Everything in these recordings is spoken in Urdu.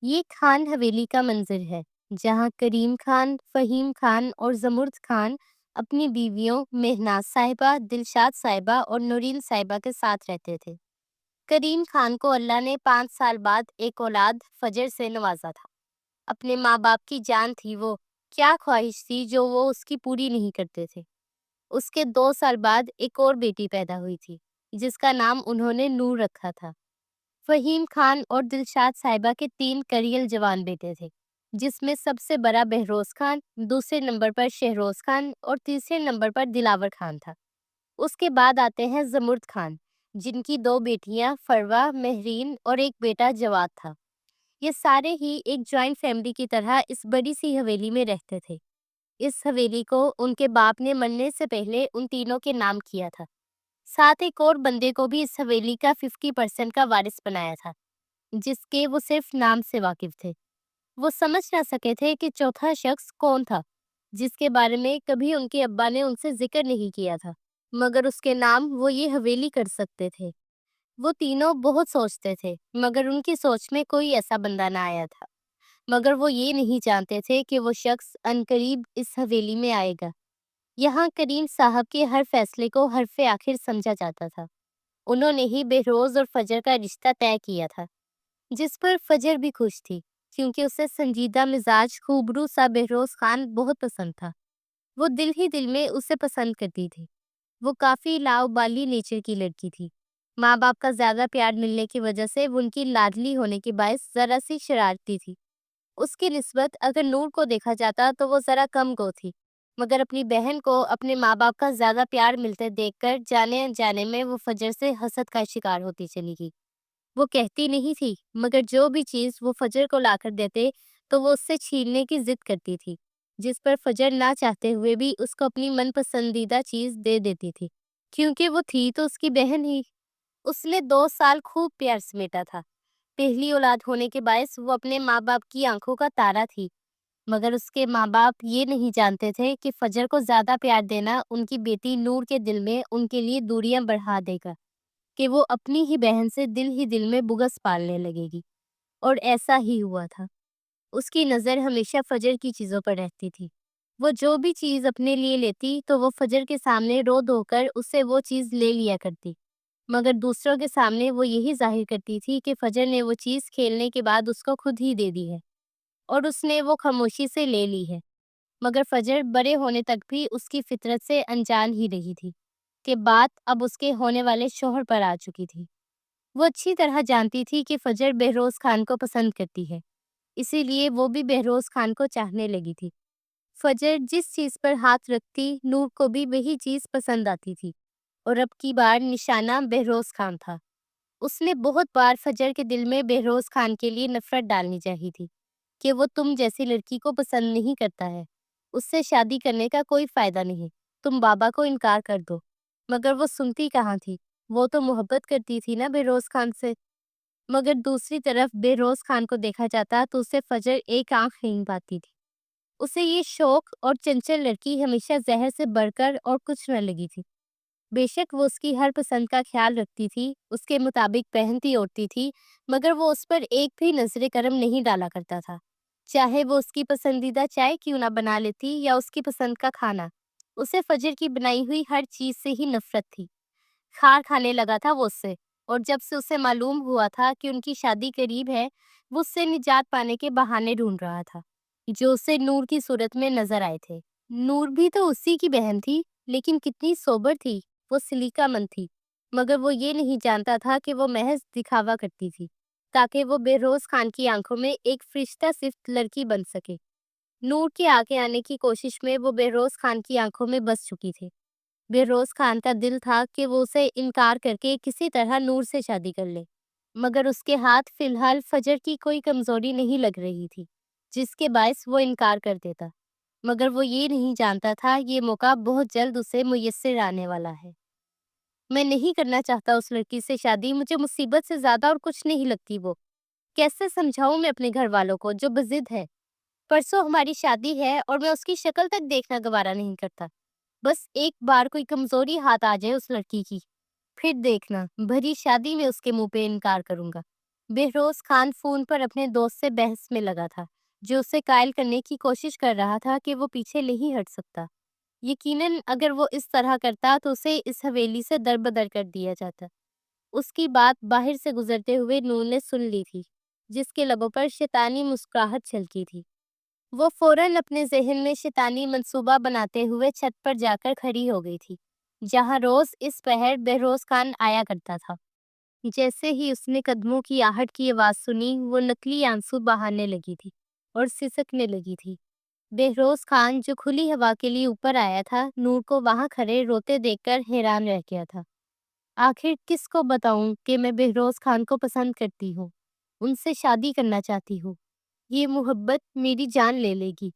یہ خان حویلی کا منظر ہے جہاں کریم خان، فہیم خان اور زمرد خان اپنی بیویوں مہناز صاحبہ، دلشاد صاحبہ اور نوریل صاحبہ کے ساتھ رہتے تھے۔ کریم خان کو اللہ نے 5 سال بعد ایک اولاد فجر سے نوازا تھا۔ اپنے ماں باپ کی جان تھی وہ، کیا خواہش تھی جو وہ اس کی پوری نہیں کرتے تھے۔ اس کے 2 سال بعد ایک اور بیٹی پیدا ہوئی تھی جس کا نام انہوں نے نور رکھا تھا۔ فہیم خان اور دلشاد صاحبہ کے 3 کریل جوان بیٹے تھے جس میں سب سے بڑا بہروز خان، دوسرے نمبر پر شہروز خان اور تیسرے نمبر پر دلاور خان تھا۔ اس کے بعد آتے ہیں زمرد خان جن کی 2 بیٹیاں فروا، مہرین اور ایک بیٹا جواد تھا۔ یہ سارے ہی ایک جوائنٹ فیملی کی طرح اس بڑی سی حویلی میں رہتے تھے۔ اس حویلی کو ان کے باپ نے مرنے سے پہلے ان تینوں کے نام کیا تھا۔ ساتھ ایک اور بندے کو بھی اس حویلی کا 50% کا وارث بنایا تھا جس کے وہ صرف نام سے واقف تھے۔ وہ سمجھ نہ سکے تھے کہ چوتھا شخص کون تھا جس کے بارے میں کبھی ان کے ابا نے ان سے ذکر نہیں کیا تھا، مگر اس کے نام وہ یہ حویلی کر سکتے تھے۔ وہ تینوں بہت سوچتے تھے مگر ان کی سوچ میں کوئی ایسا بندہ نہ آیا تھا، مگر وہ یہ نہیں جانتے تھے کہ وہ شخص عنقریب اس حویلی میں آئے گا۔ یہاں کریم صاحب کے ہر فیصلے کو حرف آخر سمجھا جاتا تھا۔ انہوں نے ہی بہروز اور فجر کا رشتہ طے کیا تھا جس پر فجر بھی خوش تھی کیونکہ اسے سنجیدہ مزاج خوبرو سا بہروز خان بہت پسند تھا۔ وہ دل ہی دل میں اسے پسند کرتی تھی۔ وہ کافی لاؤبالی نیچر کی لڑکی تھی۔ ماں باپ کا زیادہ پیار ملنے کی وجہ سے وہ ان کی لاڈلی ہونے کے باعث ذرا سی شرارتی تھی۔ اس کی نسبت اگر نور کو دیکھا جاتا تو وہ ذرا کم گو تھی، مگر اپنی بہن کو اپنے ماں باپ کا زیادہ پیار ملتے دیکھ کر جانے انجانے میں وہ فجر سے حسد کا شکار ہوتی چلی گئی۔ وہ کہتی نہیں تھی مگر جو بھی چیز وہ فجر کو لا کر دیتے تو وہ اس سے چھیننے کی ضد کرتی تھی، جس پر فجر نہ چاہتے ہوئے بھی اس کو اپنی من پسندیدہ چیز دے دیتی تھی کیونکہ وہ تھی تو اس کی بہن ہی۔ اس نے 2 سال خوب پیار سمیٹا تھا۔ پہلی اولاد ہونے کے باعث وہ اپنے ماں باپ کی آنکھوں کا تارا تھی، مگر اس کے ماں باپ یہ نہیں جانتے تھے کہ فجر کو زیادہ پیار دینا ان کی بیٹی نور کے دل میں ان کے لیے دوریاں بڑھا دے گا، کہ وہ اپنی ہی بہن سے دل ہی دل میں بغض پالنے لگے گی۔ اور ایسا ہی ہوا تھا۔ اس کی نظر ہمیشہ فجر کی چیزوں پر رہتی تھی۔ وہ جو بھی چیز اپنے لیے لیتی تو وہ فجر کے سامنے رو دھو کر اسے وہ چیز لے لیا کرتی، مگر دوسروں کے سامنے وہ یہی ظاہر کرتی تھی کہ فجر نے وہ چیز کھیلنے کے بعد اس کو خود ہی دے دی ہے اور اس نے وہ خاموشی سے لے لی ہے۔ مگر فجر بڑے ہونے تک بھی اس کی فطرت سے انجان ہی رہی تھی کہ بات اب اس کے ہونے والے شوہر پر آ چکی تھی۔ وہ اچھی طرح جانتی تھی کہ فجر بہروز خان کو پسند کرتی ہے، اسی لیے وہ بھی بہروز خان کو چاہنے لگی تھی۔ فجر جس چیز پر ہاتھ رکھتی نور کو بھی وہی چیز پسند آتی تھی، اور اب کی بار نشانہ بہروز خان تھا۔ اس نے بہت بار فجر کے دل میں بہروز خان کے لیے نفرت ڈالنی چاہی تھی کہ وہ تم جیسی لڑکی کو پسند نہیں کرتا ہے، اس سے شادی کرنے کا کوئی فائدہ نہیں، تم بابا کو انکار کر دو، مگر وہ سنتی کہاں تھی، وہ تو محبت کرتی تھی نا بہروز خان سے۔ مگر دوسری طرف بہروز خان کو دیکھا جاتا تو اسے فجر ایک آنکھ نہیں پاتی تھی۔ اسے یہ شوق اور چنچل لڑکی ہمیشہ زہر سے بڑھ کر اور کچھ نہ لگی تھی۔ بے شک وہ اس کی ہر پسند کا خیال رکھتی تھی، اس کے مطابق پہنتی اوڑھتی تھی، مگر وہ اس پر ایک بھی نظر کرم نہیں ڈالا کرتا تھا، چاہے وہ اس کی پسندیدہ چائے کیوں نہ بنا لیتی یا اس کی پسند کا کھانا۔ اسے فجر کی بنائی ہوئی ہر چیز سے ہی نفرت تھی۔ کھار کھانے لگا تھا وہ اس سے، اور جب سے اسے معلوم ہوا تھا کہ ان کی شادی قریب ہے وہ اس سے نجات پانے کے بہانے ڈھونڈ رہا تھا جو اسے نور کی صورت میں نظر آئے تھے۔ نور بھی تو اسی کی بہن تھی، لیکن کتنی سوبر تھی، وہ سلیقہ مند تھی، مگر وہ یہ نہیں جانتا تھا کہ وہ محض دکھاوا کرتی تھی تاکہ وہ بہروز خان کی آنکھوں میں ایک فرشتہ صفت لڑکی بن سکے۔ نور کے آگے آنے کی کوشش میں وہ بہروز خان کی آنکھوں میں بس چکی تھی۔ بہروز خان کا دل تھا کہ وہ اسے انکار کر کے کسی طرح نور سے شادی کر لے، مگر اس کے ہاتھ فی الحال فجر کی کوئی کمزوری نہیں لگ رہی تھی جس کے باعث وہ انکار کر دیتا، مگر وہ یہ نہیں جانتا تھا یہ موقع بہت جلد اسے میسر آنے والا ہے۔ میں نہیں کرنا چاہتا اس لڑکی سے شادی، مجھے مصیبت سے زیادہ اور کچھ نہیں لگتی وہ۔ کیسے سمجھاؤں میں اپنے گھر والوں کو جو بضد ہے؟ پرسوں ہماری شادی ہے اور میں اس کی شکل تک دیکھنا گوارا نہیں کرتا۔ بس ایک بار کوئی کمزوری ہاتھ آ جائے اس لڑکی کی، پھر دیکھنا بھری شادی میں اس کے منہ پہ انکار کروں گا۔ بہروز خان فون پر اپنے دوست سے بحث میں لگا تھا، جو اسے قائل کرنے کی کوشش کر رہا تھا کہ وہ پیچھے نہیں ہٹ سکتا۔ یقیناً اگر وہ اس طرح کرتا تو اسے اس حویلی سے دربدر کر دیا جاتا۔ اس کی بات باہر سے گزرتے ہوئے نور نے سن لی تھی، جس کے لبوں پر شیطانی مسکراہٹ چھلکی تھی۔ وہ فوراً اپنے ذہن میں شیطانی منصوبہ بناتے ہوئے چھت پر جا کر کھڑی ہو گئی تھی، جہاں روز اس پہر بہروز خان آیا کرتا تھا۔ جیسے ہی اس نے قدموں کی آہٹ کی آواز سنی، وہ نکلی آنسو بہانے لگی تھی اور سسکنے لگی تھی۔ بہروز خان جو کھلی ہوا کے لیے اوپر آیا تھا، نور کو وہاں کھڑے روتے دیکھ کر حیران رہ گیا تھا۔ آخر کس کو بتاؤں کہ میں بہروز خان کو پسند کرتی ہوں، ان سے شادی کرنا چاہتی ہوں، یہ محبت میری جان لے لے گی۔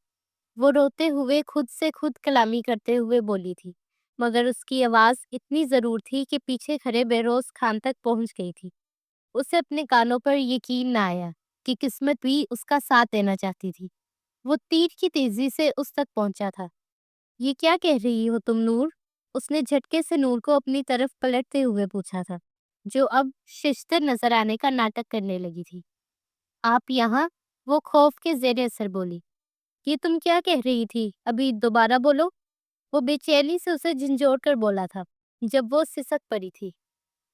وہ روتے ہوئے خود سے خود کلامی کرتے ہوئے بولی تھی، مگر اس کی آواز اتنی ضرور تھی کہ پیچھے کھڑے بہروز خان تک پہنچ گئی تھی۔ اسے اپنے کانوں پر یقین نہ آیا کہ قسمت بھی اس کا ساتھ دینا چاہتی تھی۔ وہ تیر کی تیزی سے اس تک پہنچا تھا۔ یہ کیا کہہ رہی ہو تم نور؟ اس نے جھٹکے سے نور کو اپنی طرف پلٹتے ہوئے پوچھا تھا، جو اب ششتر نظر آنے کا ناٹک کرنے لگی تھی۔ آپ یہاں؟ وہ خوف کے زیر اثر بولی۔ یہ تم کیا کہہ رہی تھی؟ ابھی دوبارہ بولو۔ وہ بے چینی سے اسے جھنجھوڑ کر بولا تھا، جب وہ سسک پڑی تھی۔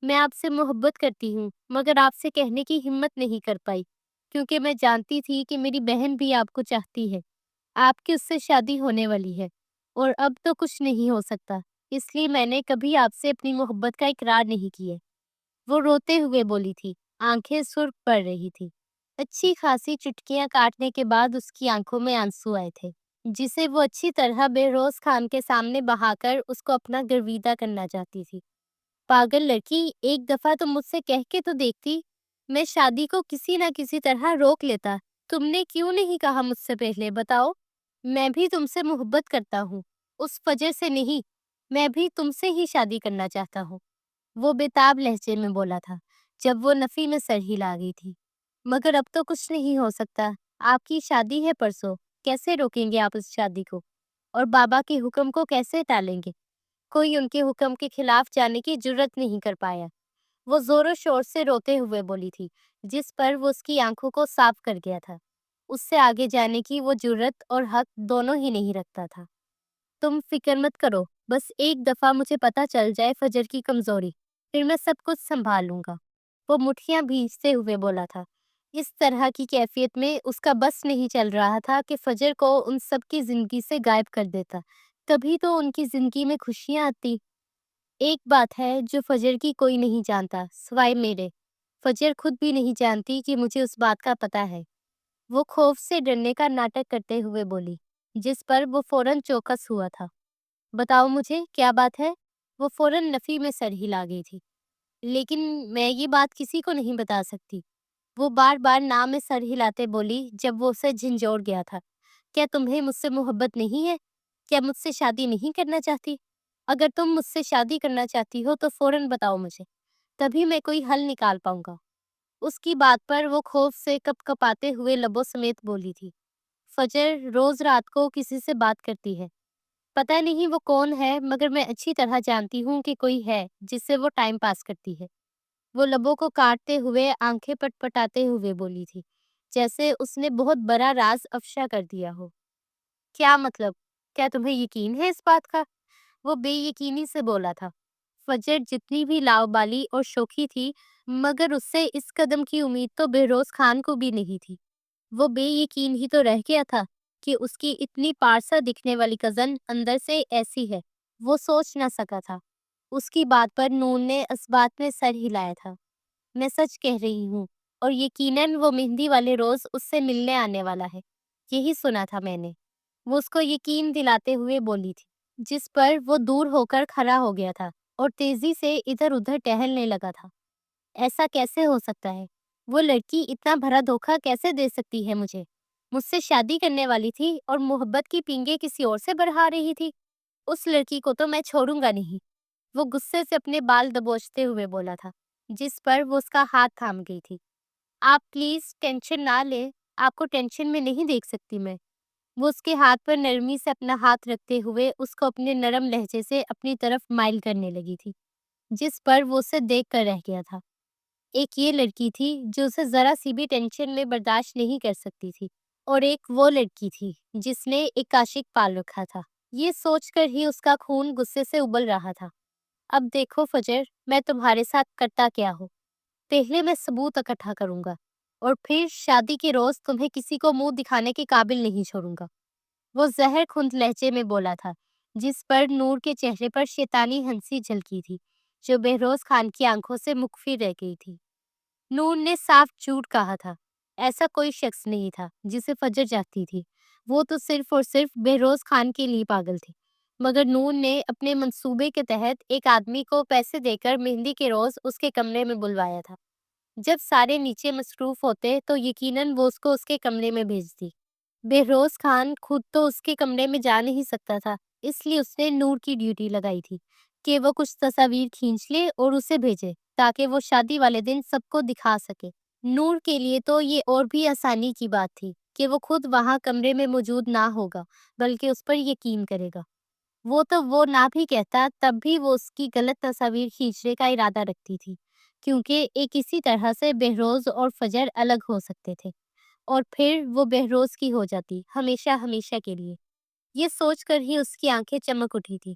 میں آپ سے محبت کرتی ہوں، مگر آپ سے کہنے کی ہمت نہیں کر پائی، کیونکہ میں جانتی تھی کہ میری بہن بھی آپ کو چاہتی ہے۔ آپ کی اس سے شادی ہونے والی ہے، اور اب تو کچھ نہیں ہو سکتا، اس لیے میں نے کبھی آپ سے اپنی محبت کا اقرار نہیں کیا۔ وہ روتے ہوئے بولی تھی، آنکھیں سرخ پڑ رہی تھی۔ اچھی خاصی چٹکیاں کاٹنے کے بعد اس کی آنکھوں میں آنسو آئے تھے، جسے وہ اچھی طرح بہروز خان کے سامنے بہا کر اس کو اپنا گرویدہ کرنا چاہتی تھی۔ پاگل لڑکی، ایک دفعہ تم مجھ سے کہہ کے تو دیکھتی، میں شادی کو کسی نہ کسی طرح روک لیتا۔ تم نے کیوں نہیں کہا مجھ سے پہلے؟ بتاؤ۔ میں بھی تم سے محبت کرتا ہوں، اس فجر سے نہیں، میں بھی تم سے ہی شادی کرنا چاہتا ہوں۔ وہ بےتاب لہجے میں بولا تھا، جب وہ نفی میں سر ہلا گئی تھی۔ مگر اب تو کچھ نہیں ہو سکتا، آپ کی شادی ہے پرسوں، کیسے روکیں گے آپ اس شادی کو؟ اور بابا کے حکم کو کیسے ٹالیں گے؟ کوئی ان کے حکم کے خلاف جانے کی جرت نہیں کر پایا۔ وہ زور و شور سے روتے ہوئے بولی تھی، جس پر وہ اس کی آنکھوں کو صاف کر گیا تھا۔ اس سے آگے جانے کی وہ جرت اور حق دونوں ہی نہیں رکھتا تھا۔ تم فکر مت کرو، بس ایک دفعہ مجھے پتہ چل جائے فجر کی کمزوری، پھر میں سب کچھ سنبھال لوں گا۔ وہ مٹھیاں بھیجتے ہوئے بولا تھا۔ اس طرح کی کیفیت میں اس کا بس نہیں چل رہا تھا کہ فجر کو ان سب کی زندگی سے غائب کر دیتا، تبھی تو ان کی زندگی میں خوشیاں آتی۔ ایک بات ہے جو فجر کی کوئی نہیں جانتا سوائے میرے۔ فجر خود بھی نہیں جانتی کہ مجھے اس بات کا پتہ ہے۔ وہ خوف سے ڈرنے کا ناٹک کرتے ہوئے بولی، جس پر وہ فوراً چوکس ہوا تھا۔ بتاؤ مجھے کیا بات ہے؟ وہ فوراً نفی میں سر ہلا گئی تھی۔ لیکن میں یہ بات کسی کو نہیں بتا سکتی، وہ بار بار نام میں سر ہلاتے بولی جب وہ اسے جھنجھوڑ گیا تھا۔ کیا تمہیں مجھ سے محبت نہیں ہے؟ کیا مجھ سے شادی نہیں کرنا چاہتی؟ اگر تم مجھ سے شادی کرنا چاہتی ہو تو فوراً بتاؤ مجھے، تبھی میں کوئی حل نکال پاؤں گا۔ اس کی بات پر وہ خوف سے کپ کپاتے ہوئے لبوں سمیت بولی تھی، فجر روز رات کو کسی سے بات کرتی ہے، پتہ نہیں وہ کون ہے، مگر میں اچھی طرح جانتی ہوں کہ کوئی ہے جس سے وہ ٹائم پاس کرتی ہے۔ وہ لبوں کو کاٹتے ہوئے آنکھیں پٹ پٹاتے ہوئے بولی تھی، جیسے اس نے بہت بڑا راز افشا کر دیا ہو۔ کیا مطلب؟ کیا تمہیں یقین ہے اس بات کا؟ وہ بے یقینی سے بولا تھا۔ فجر جتنی بھی لاؤبالی اور شوخی تھی، مگر اس سے اس قدم کی امید تو بہروز خان کو بھی نہیں تھی۔ وہ بے یقین ہی تو رہ گیا تھا کہ اس کی اتنی پارسا دکھنے والی کزن اندر سے ایسی ہے۔ وہ سوچ نہ سکا تھا۔ اس کی بات پر نون نے اس بات میں سر ہلایا تھا۔ میں سچ کہہ رہی ہوں، اور یقیناً وہ مہندی والے روز اس سے ملنے آنے والا ہے، یہی سنا تھا میں نے۔ وہ اس کو یقین دلاتے ہوئے بولی تھی، جس پر وہ دور ہو کر کھڑا ہو گیا تھا اور تیزی سے ادھر ادھر ٹہلنے لگا تھا۔ ایسا کیسے ہو سکتا ہے؟ وہ لڑکی اتنا بھرا دھوکہ کیسے دے سکتی ہے مجھے؟ مجھ سے شادی کرنے والی تھی اور محبت کی پینگیں کسی اور سے بڑھا رہی تھی۔ اس لڑکی کو تو میں چھوڑوں گا نہیں۔ وہ غصے سے اپنے بال دبوچتے ہوئے بولا تھا، جس پر وہ اس کا ہاتھ تھام گئی تھی۔ آپ پلیز ٹینشن نہ لیں، آپ کو ٹینشن میں نہیں دیکھ سکتی میں۔ وہ اس کے ہاتھ پر نرمی سے اپنا ہاتھ رکھتے ہوئے اس کو اپنے نرم لہجے سے اپنی طرف مائل کرنے لگی تھی، جس پر وہ اسے دیکھ کر رہ گیا تھا۔ ایک یہ لڑکی تھی جو اسے ذرا سی بھی ٹینشن میں برداشت نہیں کر سکتی تھی، اور ایک وہ لڑکی تھی جس نے ایک عاشق پال رکھا تھا۔ یہ سوچ کر ہی اس کا خون غصے سے ابل رہا تھا۔ اب دیکھو فجر، میں تمہارے ساتھ کرتا کیا ہوں۔ پہلے میں ثبوت اکٹھا کروں گا، اور پھر شادی کے روز تمہیں کسی کو منہ دکھانے کے قابل نہیں چھوڑوں گا۔ وہ زہر کھنت لہجے میں بولا تھا، جس پر نور کے چہرے پر شیطانی ہنسی جھلکی تھی، جو بہروز خان کی آنکھوں سے مخفی رہ گئی تھی۔ نور نے صاف جھوٹ کہا تھا۔ ایسا کوئی شخص نہیں تھا جسے فجر چاہتی تھی۔ وہ تو صرف اور صرف بہروز خان کے لیے پاگل تھی۔ مگر نور نے اپنے منصوبے کے تحت ایک آدمی کو پیسے دے کر مہندی کے روز اس کے کمرے میں بلوایا تھا۔ جب سارے نیچے مصروف ہوتے تو یقیناً وہ اس کو اس کے کمرے میں بھیجتی۔ بہروز خان خود تو اس کے کمرے میں جا نہیں سکتا تھا، اس لیے اس نے نور کی ڈیوٹی لگائی تھی کہ وہ کچھ تصاویر کھینچ لے اور اسے بھیجے تاکہ وہ شادی والے دن سب کو دکھا سکے۔ نور کے لیے تو یہ اور بھی آسانی کی بات تھی کہ وہ خود وہاں کمرے میں موجود نہ ہوگا، بلکہ اس پر یقین کرے گا۔ وہ نہ بھی کہتا تب بھی وہ اس کی غلط تصاویر کھینچنے کا ارادہ رکھتی تھی، کیونکہ ایک اسی طرح سے بہروز اور فجر الگ ہو سکتے تھے، اور پھر وہ بہروز کی ہو جاتی، ہمیشہ ہمیشہ کے لیے۔ یہ سوچ کر ہی اس کی آنکھیں چمک اٹھی تھی۔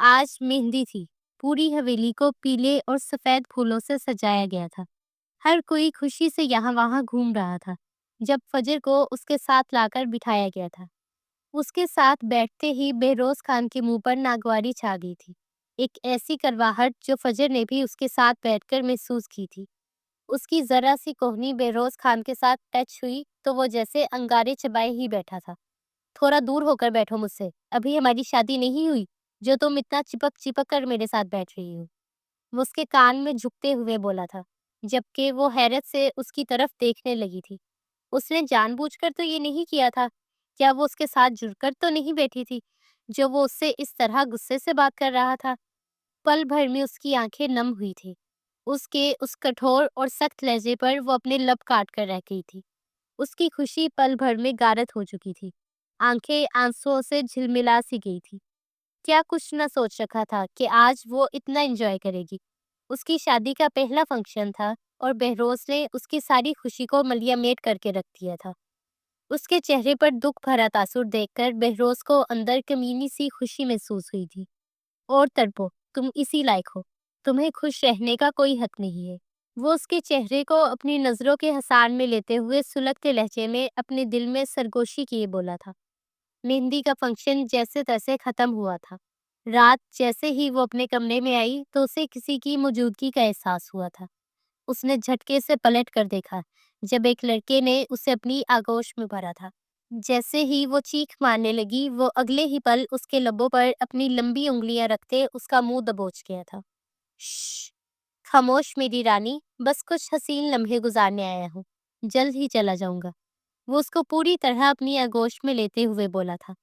آج مہندی تھی۔ پوری حویلی کو پیلے اور سفید پھولوں سے سجایا گیا تھا۔ ہر کوئی خوشی سے یہاں وہاں گھوم رہا تھا۔ جب فجر کو اس کے ساتھ لا کر بٹھایا گیا تھا، اس کے ساتھ بیٹھتے ہی بہروز خان کے منہ پر ناگواری چھا گئی تھی، ایک ایسی کرواہٹ جو فجر نے بھی اس کے ساتھ بیٹھ کر محسوس کی تھی۔ اس کی ذرا سی کوہنی بہروز خان کے ساتھ ٹچ ہوئی تو وہ جیسے انگارے چبائے ہی بیٹھا تھا۔ تھوڑا دور ہو کر بیٹھو مجھ سے، ابھی ہماری شادی نہیں ہوئی جو تم اتنا چپک چپک کر میرے ساتھ بیٹھ رہی ہو۔ وہ اس کے کان میں جھکتے ہوئے بولا تھا، جبکہ وہ حیرت سے اس کی طرف دیکھنے لگی تھی۔ اس نے جان بوجھ کر تو یہ نہیں کیا تھا۔ کیا وہ اس کے ساتھ جڑ کر تو نہیں بیٹھی تھی جو وہ اس سے اس طرح غصے سے بات کر رہا تھا؟ پل بھر میں اس کی آنکھیں نم ہوئی تھی۔ اس کٹھور اور سخت لہجے پر وہ اپنے لب کاٹ کر رہ گئی تھی۔ اس کی خوشی پل بھر میں غارت ہو چکی تھی۔ آنکھیں آنسوؤں سے جھلملا سی گئی تھی۔ کیا کچھ نہ سوچ رکھا تھا کہ آج وہ اتنا انجوائے کرے گی۔ اس کی شادی کا پہلا فنکشن تھا، اور بہروز نے اس کی ساری خوشی کو ملیا میٹ کر کے رکھ دیا تھا۔ اس کے چہرے پر دکھ بھرا تاثر دیکھ کر بہروز کو اندر کمینی سی خوشی محسوس ہوئی تھی۔ اور تڑپو، تم اسی لائق ہو، تمہیں خوش رہنے کا کوئی حق نہیں ہے۔ وہ اس کے چہرے کو اپنی نظروں کے حصار میں لیتے ہوئے سلگتے لہجے میں اپنے دل میں سرگوشی کیے بولا تھا۔ مہندی کا فنکشن جیسے تیسے ختم ہوا تھا۔ رات جیسے ہی وہ اپنے کمرے میں آئی تو اسے کسی کی موجودگی کا احساس ہوا تھا۔ اس نے جھٹکے سے پلٹ کر دیکھا جب ایک لڑکے نے اسے اپنی آغوش میں بھرا تھا۔ جیسے ہی وہ چیخ مارنے لگی، وہ اگلے ہی پل اس کے لبوں پر اپنی لمبی انگلیاں رکھتے اس کا منہ دبوچ گیا تھا۔ شش! خاموش میری رانی، بس کچھ حسین لمحے گزارنے آیا ہوں، جلد ہی چلا جاؤں گا۔ وہ اس کو پوری طرح اپنی آغوش میں لیتے ہوئے بولا تھا۔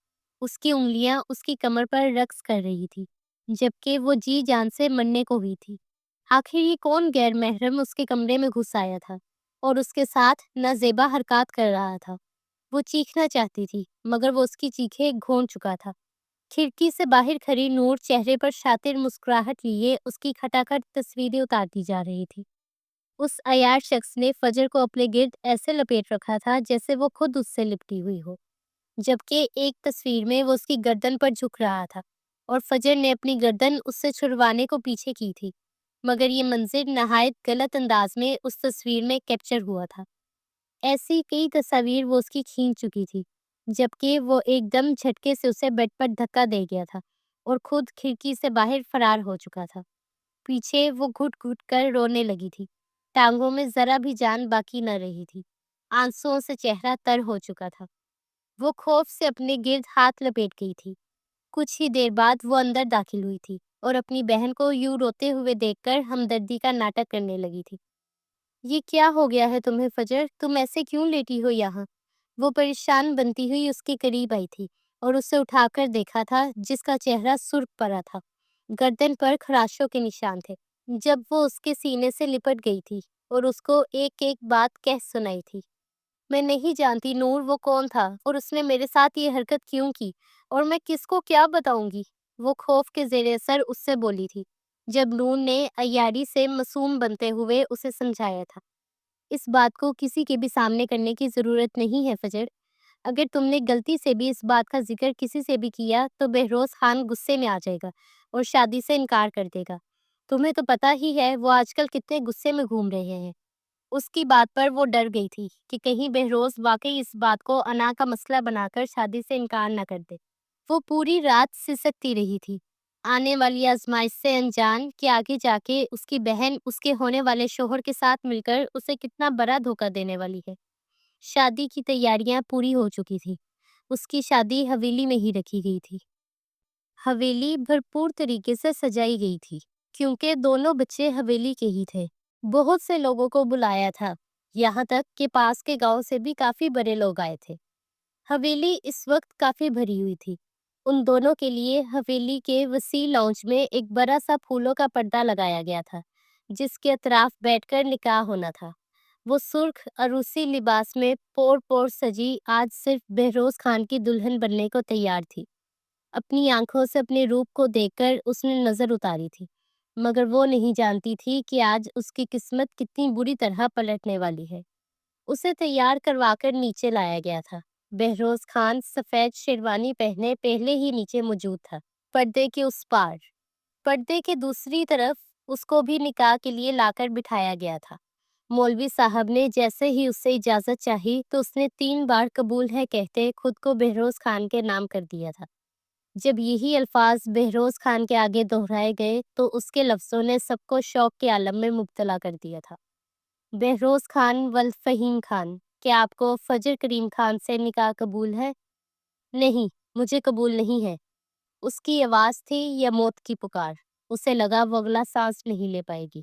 اس کی انگلیاں اس کی کمر پر رقص کر رہی تھی، جبکہ وہ جی جان سے مرنے کو ہوئی تھی۔ آخر یہ کون غیر محرم اس کے کمرے میں گھس آیا تھا اور اس کے ساتھ نازیبا حرکات کر رہا تھا؟ وہ چیخنا چاہتی تھی، مگر وہ اس کی چیخیں گھونٹ چکا تھا۔ کھڑکی سے باہر کھڑی نور چہرے پر شاطر مسکراہٹ لیے اس کی کھٹاکھٹ تصویریں اتارتی جا رہی تھی۔ اس عیار شخص نے فجر کو اپنے گرد ایسے لپیٹ رکھا تھا جیسے وہ خود اس سے لپٹی ہوئی ہو، جبکہ ایک تصویر میں وہ اس کی گردن پر جھک رہا تھا اور فجر نے اپنی گردن اس سے چھڑوانے کو پیچھے کی تھی، مگر یہ منظر نہایت غلط انداز میں اس تصویر میں کیپچر ہوا تھا۔ ایسی کئی تصاویر وہ اس کی کھینچ چکی تھی، جبکہ وہ ایک دم جھٹکے سے اسے بیڈ پر دھکا دے گیا تھا اور خود کھڑکی سے باہر فرار ہو چکا تھا۔ پیچھے وہ گھٹ گھٹ کر رونے لگی تھی، ٹانگوں میں ذرا بھی جان باقی نہ رہی تھی، آنسوؤں سے چہرہ تر ہو چکا تھا۔ وہ خوف سے اپنے گرد ہاتھ لپیٹ گئی تھی۔ کچھ ہی دیر بعد وہ اندر داخل ہوئی تھی اور اپنی بہن کو یوں روتے ہوئے دیکھ کر ہمدردی کا ناٹک کرنے لگی تھی۔ یہ کیا ہو گیا ہے تمہیں فجر؟ تم ایسے کیوں لیٹی ہو یہاں؟ وہ پریشان بنتی ہوئی اس کے قریب آئی تھی اور اسے اٹھا کر دیکھا تھا، جس کا چہرہ سرخ پڑا تھا، گردن پر خراشوں کے نشان تھے۔ جب وہ اس کے سینے سے لپٹ گئی تھی اور اس کو ایک ایک بات کہہ سنائی تھی۔ میں نہیں جانتی نور وہ کون تھا، اور اس نے میرے ساتھ یہ حرکت کیوں کی، اور میں کس کو کیا بتاؤں گی؟ وہ خوف کے زیر اثر اس سے بولی تھی۔ جب نون نے عیاری سے معصوم بنتے ہوئے اسے سمجھایا تھا۔ اس بات کو کسی کے بھی سامنے کرنے کی ضرورت نہیں ہے فجر۔ اگر تم نے غلطی سے بھی اس بات کا ذکر کسی سے بھی کیا تو بہروز خان غصے میں آ جائے گا اور شادی سے انکار کر دے گا۔ تمہیں تو پتہ ہی ہے وہ آج کل کتنے غصے میں گھوم رہے ہیں۔ اس کی بات پر وہ ڈر گئی تھی کہ کہیں بہروز واقعی اس بات کو انا کا مسئلہ بنا کر شادی سے انکار نہ کر دے۔ وہ پوری رات سسکتی رہی تھی، آنے والی آزمائش سے انجان کہ آگے جا کے اس کی بہن اس کے ہونے والے شوہر کے ساتھ مل کر اسے کتنا بڑا دھوکہ دینے والی ہے۔ شادی کی تیاریاں پوری ہو چکی تھی۔ اس کی شادی حویلی میں ہی رکھی گئی تھی۔ حویلی بھرپور طریقے سے سجائی گئی تھی کیونکہ دونوں بچے حویلی کے ہی تھے۔ بہت سے لوگوں کو بلایا تھا، یہاں تک کہ پاس کے گاؤں سے بھی کافی بڑے لوگ آئے تھے۔ حویلی اس وقت کافی بھری ہوئی تھی۔ ان دونوں کے لیے حویلی کے وسیع لاؤنج میں ایک بڑا سا پھولوں کا پردہ لگایا گیا تھا جس کے اطراف بیٹھ کر نکاح ہونا تھا۔ وہ سرخ عروسی لباس میں پور پور سجی آج صرف بہروز خان کی دلہن بننے کو تیار تھی۔ اپنی آنکھوں سے اپنے روپ کو دیکھ کر اس نے نظر اتاری تھی، مگر وہ نہیں جانتی تھی کہ آج اس کی قسمت کتنی بری طرح پلٹنے والی ہے۔ اسے تیار کروا کر نیچے لایا گیا تھا۔ بہروز خان سفید شیروانی پہنے پہلے ہی نیچے موجود تھا، پردے کے اس پار۔ پردے کے دوسری طرف اس کو بھی نکاح کے لیے لا کر بٹھایا گیا تھا۔ مولوی صاحب نے جیسے ہی اس سے اجازت چاہی تو اس نے 3 بار قبول ہے کہتے خود کو بہروز خان کے نام کر دیا تھا۔ جب یہی الفاظ بہروز خان کے آگے دہرائے گئے تو اس کے لفظوں نے سب کو شوق کے عالم میں مبتلا کر دیا تھا۔ بہروز خان والفہیم خان، کیا آپ کو فجر کریم خان سے نکاح قبول ہے؟ نہیں، مجھے قبول نہیں ہے۔ اس کی آواز تھی یا موت کی پکار۔ اسے لگا وہ اگلا سانس نہیں لے پائے گی۔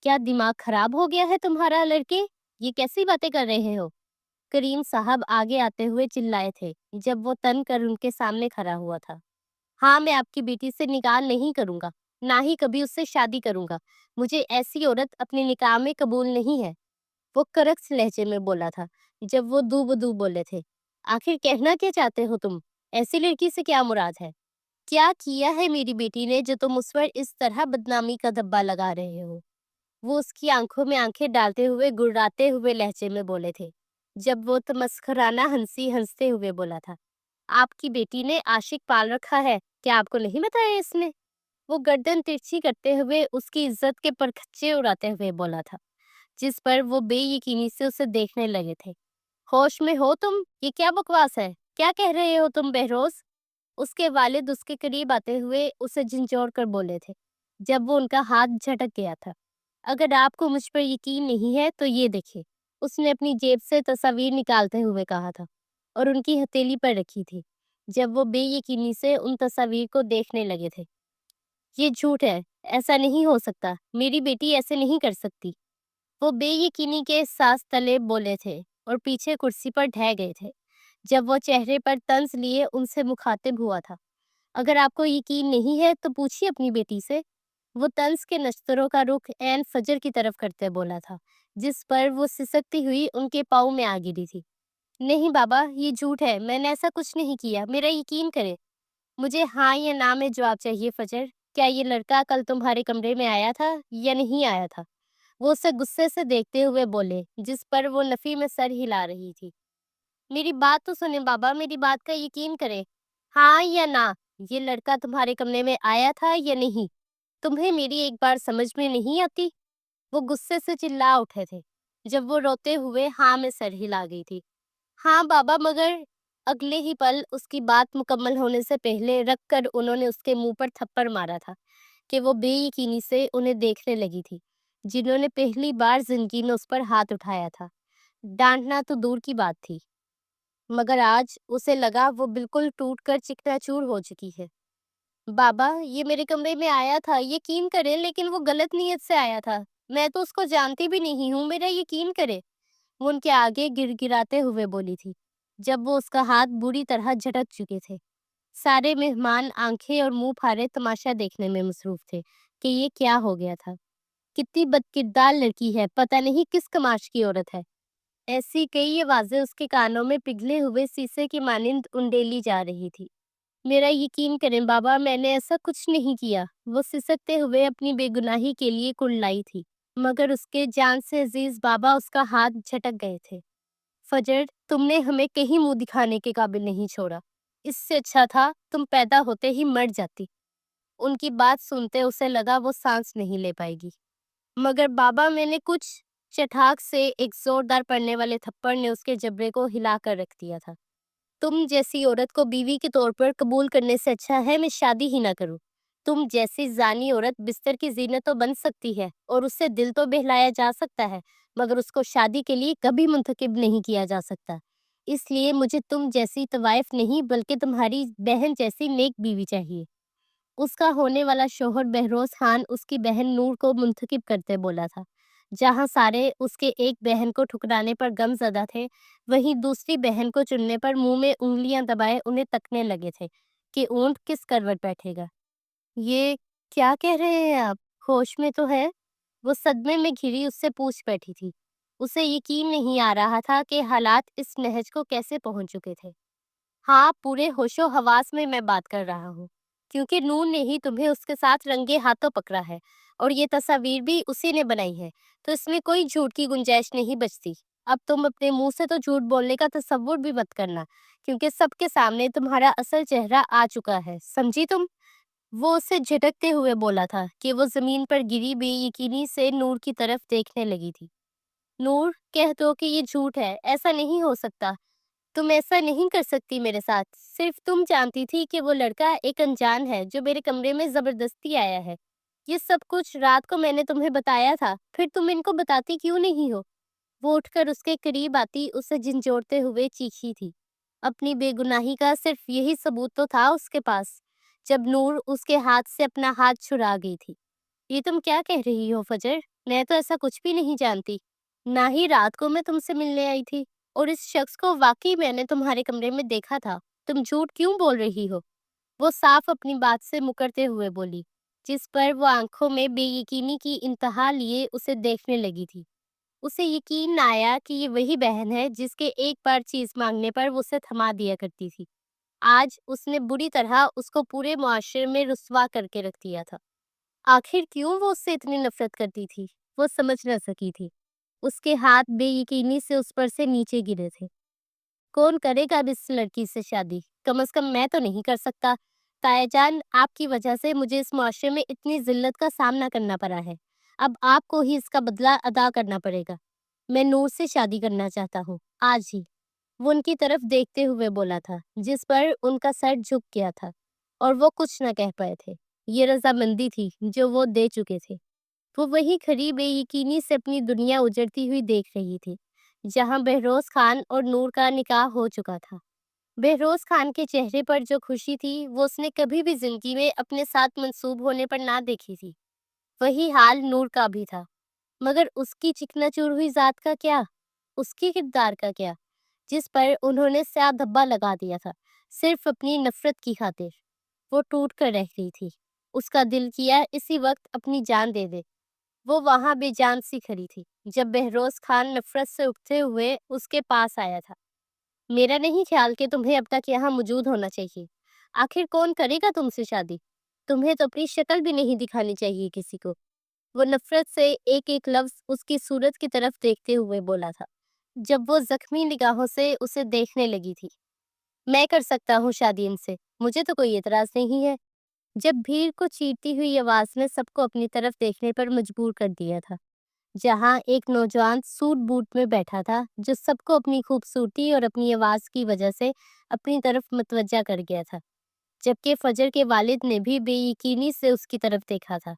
کیا دماغ خراب ہو گیا ہے تمہارا لڑکے؟ یہ کیسی باتیں کر رہے ہو؟ کریم صاحب آگے آتے ہوئے چلائے تھے جب وہ تن کر ان کے سامنے کھڑا ہوا تھا۔ ہاں، میں آپ کی بیٹی سے نکاح نہیں کروں گا، نہ ہی کبھی اس سے شادی کروں گا۔ مجھے ایسی عورت اپنے نکاح میں قبول نہیں ہے۔ وہ کرکس لہجے میں بولا تھا جب وہ دو بدو بولے تھے۔ آخر کہنا کیا چاہتے ہو تم؟ ایسی لڑکی سے کیا مراد ہے؟ کیا کیا ہے میری بیٹی نے جو تم اس پر اس طرح بدنامی کا دھبا لگا رہے ہو؟ وہ اس کی آنکھوں میں آنکھیں ڈالتے ہوئے گڑاتے ہوئے لہجے میں بولے تھے جب وہ تمسخرانہ ہنسی ہنستے ہوئے بولا تھا۔ آپ کی بیٹی نے عاشق پال رکھا ہے، کیا آپ کو نہیں بتایا اس نے؟ وہ گردن ترچھی کرتے ہوئے اس کی عزت کے پرکھچے اڑاتے ہوئے بولا تھا، جس پر وہ بے یقینی سے اسے دیکھنے لگے تھے۔ ہوش میں ہو تم؟ یہ کیا بکواس ہے؟ کیا کہہ رہے ہو تم بہروز؟ اس کے والد اس کے قریب آتے ہوئے اسے جھنجھوڑ کر بولے تھے جب وہ ان کا ہاتھ جھٹک گیا تھا۔ اگر آپ کو مجھ پر یقین نہیں ہے تو یہ دیکھیں۔ اس نے اپنی جیب سے تصاویر نکالتے ہوئے کہا تھا اور ان کی ہتھیلی پر رکھی تھی جب وہ بے یقینی سے ان تصاویر کو دیکھنے لگے تھے۔ یہ جھوٹ ہے، ایسا نہیں ہو سکتا، میری بیٹی ایسے نہیں کر سکتی۔ وہ بے یقینی کے احساس تلے بولے تھے اور پیچھے کرسی پر ڈھہ گئے تھے جب وہ چہرے پر طنز لیے ان سے مخاطب ہوا تھا۔ اگر آپ کو یقین نہیں ہے تو پوچھیے اپنی بیٹی سے۔ وہ طنز کے نشتروں کا رخ عین فجر کی طرف کرتے بولا تھا جس پر وہ سسکتی ہوئی ان کے پاؤں میں آ گری تھی۔ نہیں بابا، یہ جھوٹ ہے، میں نے ایسا کچھ نہیں کیا، میرا یقین کرے۔ مجھے ہاں یا نہ میں جواب چاہیے فجر۔ کیا یہ لڑکا کل تمہارے کمرے میں آیا تھا یا نہیں آیا تھا؟ وہ اسے غصے سے دیکھتے ہوئے بولے جس پر وہ نفی میں سر ہلا رہی تھی۔ میری بات تو سنیں بابا، میری بات کا یقین کریں۔ ہاں یا نہ، یہ لڑکا تمہارے کمرے میں آیا تھا یا نہیں؟ تمہیں میری ایک بار سمجھ میں نہیں آتی؟ وہ غصے سے چلا اٹھے تھے جب وہ روتے ہوئے ہاں میں سر ہلا گئی تھی۔ ہاں بابا، مگر اگلے ہی پل اس کی بات مکمل ہونے سے پہلے رکھ کر انہوں نے اس کے منہ پر تھپڑ مارا تھا کہ وہ بے یقینی سے انہیں دیکھنے لگی تھی جنہوں نے پہلی بار زندگی میں اس پر ہاتھ اٹھایا تھا۔ ڈانٹنا تو دور کی بات تھی، مگر آج اسے لگا وہ بالکل ٹوٹ کر چکنا چور ہو چکی ہے۔ بابا، یہ میرے کمرے میں آیا تھا، یقین کرے، لیکن وہ غلط نیت سے آیا تھا۔ میں تو اس کو جانتی بھی نہیں ہوں، میرا یقین کرے۔ وہ ان کے آگے گر گراتے ہوئے بولی تھی جب وہ اس کا ہاتھ بری طرح جھٹک چکے تھے۔ سارے مہمان آنکھیں اور منہ پھاڑے تماشا دیکھنے میں مصروف تھے کہ یہ کیا ہو گیا تھا۔ کتنی بدکردار لڑکی ہے، پتہ نہیں کس کماش کی عورت ہے۔ ایسی کئی آوازیں اس کے کانوں میں پگھلے ہوئے سیسے کی مانند انڈیلی جا رہی تھی۔ میرا یقین کریں بابا، میں نے ایسا کچھ نہیں کیا۔ وہ سسکتے ہوئے اپنی بے گناہی کے لیے کڑلائی تھی، مگر اس کے جان سے عزیز بابا اس کا ہاتھ جھٹک گئے تھے۔ فجر، تم نے ہمیں کہیں منہ دکھانے کے قابل نہیں چھوڑا۔ اس سے اچھا تھا تم پیدا ہوتے ہی مر جاتی۔ ان کی بات سنتے اسے لگا وہ سانس نہیں لے پائے گی۔ مگر بابا، میں نے کچھ چٹاک سے ایک زوردار پڑنے والے تھپڑ نے اس کے جبڑے کو ہلا کر رکھ دیا تھا۔ تم جیسی عورت کو بیوی کے طور پر قبول کرنے سے اچھا ہے میں شادی ہی نہ کروں۔ تم جیسی زانی عورت بستر کی زینت تو بن سکتی ہے اور اس سے دل تو بہلایا جا سکتا ہے، مگر اس کو شادی کے لیے کبھی منتخب نہیں کیا جا سکتا۔ اس لیے مجھے تم جیسی طوائف نہیں بلکہ تمہاری بہن جیسی نیک بیوی چاہیے۔ اس کا ہونے والا شوہر بہروز خان اس کی بہن نور کو منتخب کرتے بولا تھا۔ جہاں سارے اس کے ایک بہن کو ٹھکرانے پر غم زدہ تھے، وہیں دوسری بہن کو چننے پر منہ میں انگلیاں دبائے انہیں تکنے لگے تھے کہ اونٹ کس کروٹ بیٹھے گا۔ یہ کیا کہہ رہے ہیں آپ؟ ہوش میں تو ہے؟ وہ صدمے میں گھری اس سے پوچھ بیٹھی تھی۔ اسے یقین نہیں آ رہا تھا کہ حالات اس نہج کو کیسے پہنچ چکے تھے۔ ہاں، پورے ہوش و حواس میں میں بات کر رہا ہوں، کیونکہ نور نے ہی تمہیں اس کے ساتھ رنگے ہاتھوں پکڑا ہے، اور یہ تصاویر بھی اسی نے بنائی ہے، تو اس میں کوئی جھوٹ کی گنجائش نہیں بچتی۔ اب تم اپنے منہ سے تو جھوٹ بولنے کا تصور بھی مت کرنا، کیونکہ سب کے سامنے تمہارا اصل چہرہ آ چکا ہے، سمجھی تم؟ وہ اسے جھٹکتے ہوئے بولا تھا کہ وہ زمین پر گری بے یقینی سے نور کی طرف دیکھنے لگی تھی۔ نور، کہہ دو کہ یہ جھوٹ ہے، ایسا نہیں ہو سکتا۔ تم ایسا نہیں کر سکتی میرے ساتھ۔ صرف تم جانتی تھی کہ وہ لڑکا ایک انجان ہے جو میرے کمرے میں زبردستی آیا ہے۔ یہ سب کچھ رات کو میں نے تمہیں بتایا تھا، پھر تم ان کو بتاتی کیوں نہیں ہو؟ وہ اٹھ کر اس کے قریب آتی اسے جھنجھوڑتے ہوئے چیخی تھی۔ اپنی بے گناہی کا صرف یہی ثبوت تو تھا اس کے پاس، جب نور اس کے ہاتھ سے اپنا ہاتھ چھڑا گئی تھی۔ یہ تم کیا کہہ رہی ہو فجر؟ میں تو ایسا کچھ بھی نہیں جانتی، نہ ہی رات کو میں تم سے ملنے آئی تھی، اور اس شخص کو واقعی میں نے تمہارے کمرے میں دیکھا تھا۔ تم جھوٹ کیوں بول رہی ہو؟ وہ صاف اپنی بات سے مکرتے ہوئے بولی، جس پر وہ آنکھوں میں بے یقینی کی انتہا لیے اسے دیکھنے لگی تھی۔ اسے یقین نہ آیا کہ یہ وہی بہن ہے جس کے ایک بار چیز مانگنے پر وہ اسے تھما دیا کرتی تھی۔ آج اس نے بری طرح اس کو پورے معاشرے میں رسوا کر کے رکھ دیا تھا۔ آخر کیوں وہ اس سے اتنی نفرت کرتی تھی؟ وہ سمجھ نہ سکی تھی۔ اس کے ہاتھ بے یقینی سے اس پر سے نیچے گرے تھے۔ کون کرے گا اب اس لڑکی سے شادی؟ کم از کم میں تو نہیں کر سکتا۔ تایا جان، آپ کی وجہ سے مجھے اس معاشرے میں اتنی ذلت کا سامنا کرنا پڑا ہے۔ اب آپ کو ہی اس کا بدلہ ادا کرنا پڑے گا۔ میں نور سے شادی کرنا چاہتا ہوں، آج ہی۔ وہ ان کی طرف دیکھتے ہوئے بولا تھا، جس پر ان کا سر جھک گیا تھا، اور وہ کچھ نہ کہہ پائے تھے۔ یہ رضامندی تھی جو وہ دے چکے تھے۔ وہ وہی کھڑی بے یقینی سے اپنی دنیا اجڑتی ہوئی دیکھ رہی تھی، جہاں بہروز خان اور نور کا نکاح ہو چکا تھا۔ بہروز خان کے چہرے پر جو خوشی تھی وہ اس نے کبھی بھی زندگی میں اپنے ساتھ منسوب ہونے پر نہ دیکھی تھی۔ وہی حال نور کا بھی تھا، مگر اس کی چکنا چور ہوئی ذات کا کیا؟ اس کی کردار کا کیا، جس پر انہوں نے سیاہ دھبا لگا دیا تھا صرف اپنی نفرت کی خاطر؟ وہ ٹوٹ کر رہ گئی تھی۔ اس کا دل کیا اسی وقت اپنی جان دے دے۔ وہ وہاں بے جان سی کھڑی تھی جب بہروز خان نفرت سے اٹھتے ہوئے اس کے پاس آیا تھا۔ میرا نہیں خیال کہ تمہیں اب تک یہاں موجود ہونا چاہیے۔ آخر کون کرے گا تم سے شادی؟ تمہیں تو اپنی شکل بھی نہیں دکھانی چاہیے کسی کو۔ وہ نفرت سے ایک ایک لفظ اس کی صورت کی طرف دیکھتے ہوئے بولا تھا، جب وہ زخمی نگاہوں سے اسے دیکھنے لگی تھی۔ میں کر سکتا ہوں شادی ان سے، مجھے تو کوئی اعتراض نہیں ہے۔ جب بھیڑ کو چیرتی ہوئی آواز نے سب کو اپنی طرف دیکھنے پر مجبور کر دیا تھا، جہاں ایک نوجوان سوٹ بوٹ میں بیٹھا تھا جو سب کو اپنی خوبصورتی اور اپنی آواز کی وجہ سے اپنی طرف متوجہ کر گیا تھا، جبکہ فجر کے والد نے بھی بے یقینی سے اس کی طرف دیکھا تھا۔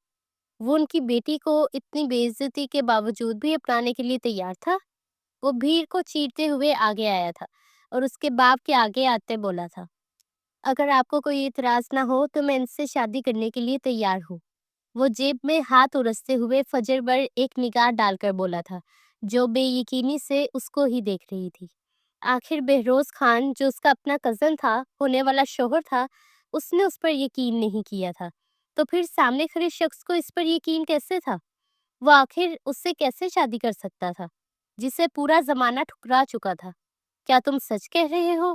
وہ ان کی بیٹی کو اتنی بے عزتی کے باوجود بھی اپنانے کے لیے تیار تھا۔ وہ بھیڑ کو چیرتے ہوئے آگے آیا تھا اور اس کے باپ کے آگے آتے بولا تھا، اگر آپ کو کوئی اعتراض نہ ہو تو میں ان سے شادی کرنے کے لیے تیار ہوں۔ وہ جیب میں ہاتھ ارستے ہوئے فجر پر ایک نگاہ ڈال کر بولا تھا، جو بے یقینی سے اس کو ہی دیکھ رہی تھی۔ آخر بہروز خان جو اس کا اپنا کزن تھا، ہونے والا شوہر تھا، اس نے اس پر یقین نہیں کیا تھا، تو پھر سامنے کھڑے شخص کو اس پر یقین کیسے تھا؟ وہ آخر اس سے کیسے شادی کر سکتا تھا جسے پورا زمانہ ٹھکرا چکا تھا؟ کیا تم سچ کہہ رہے ہو؟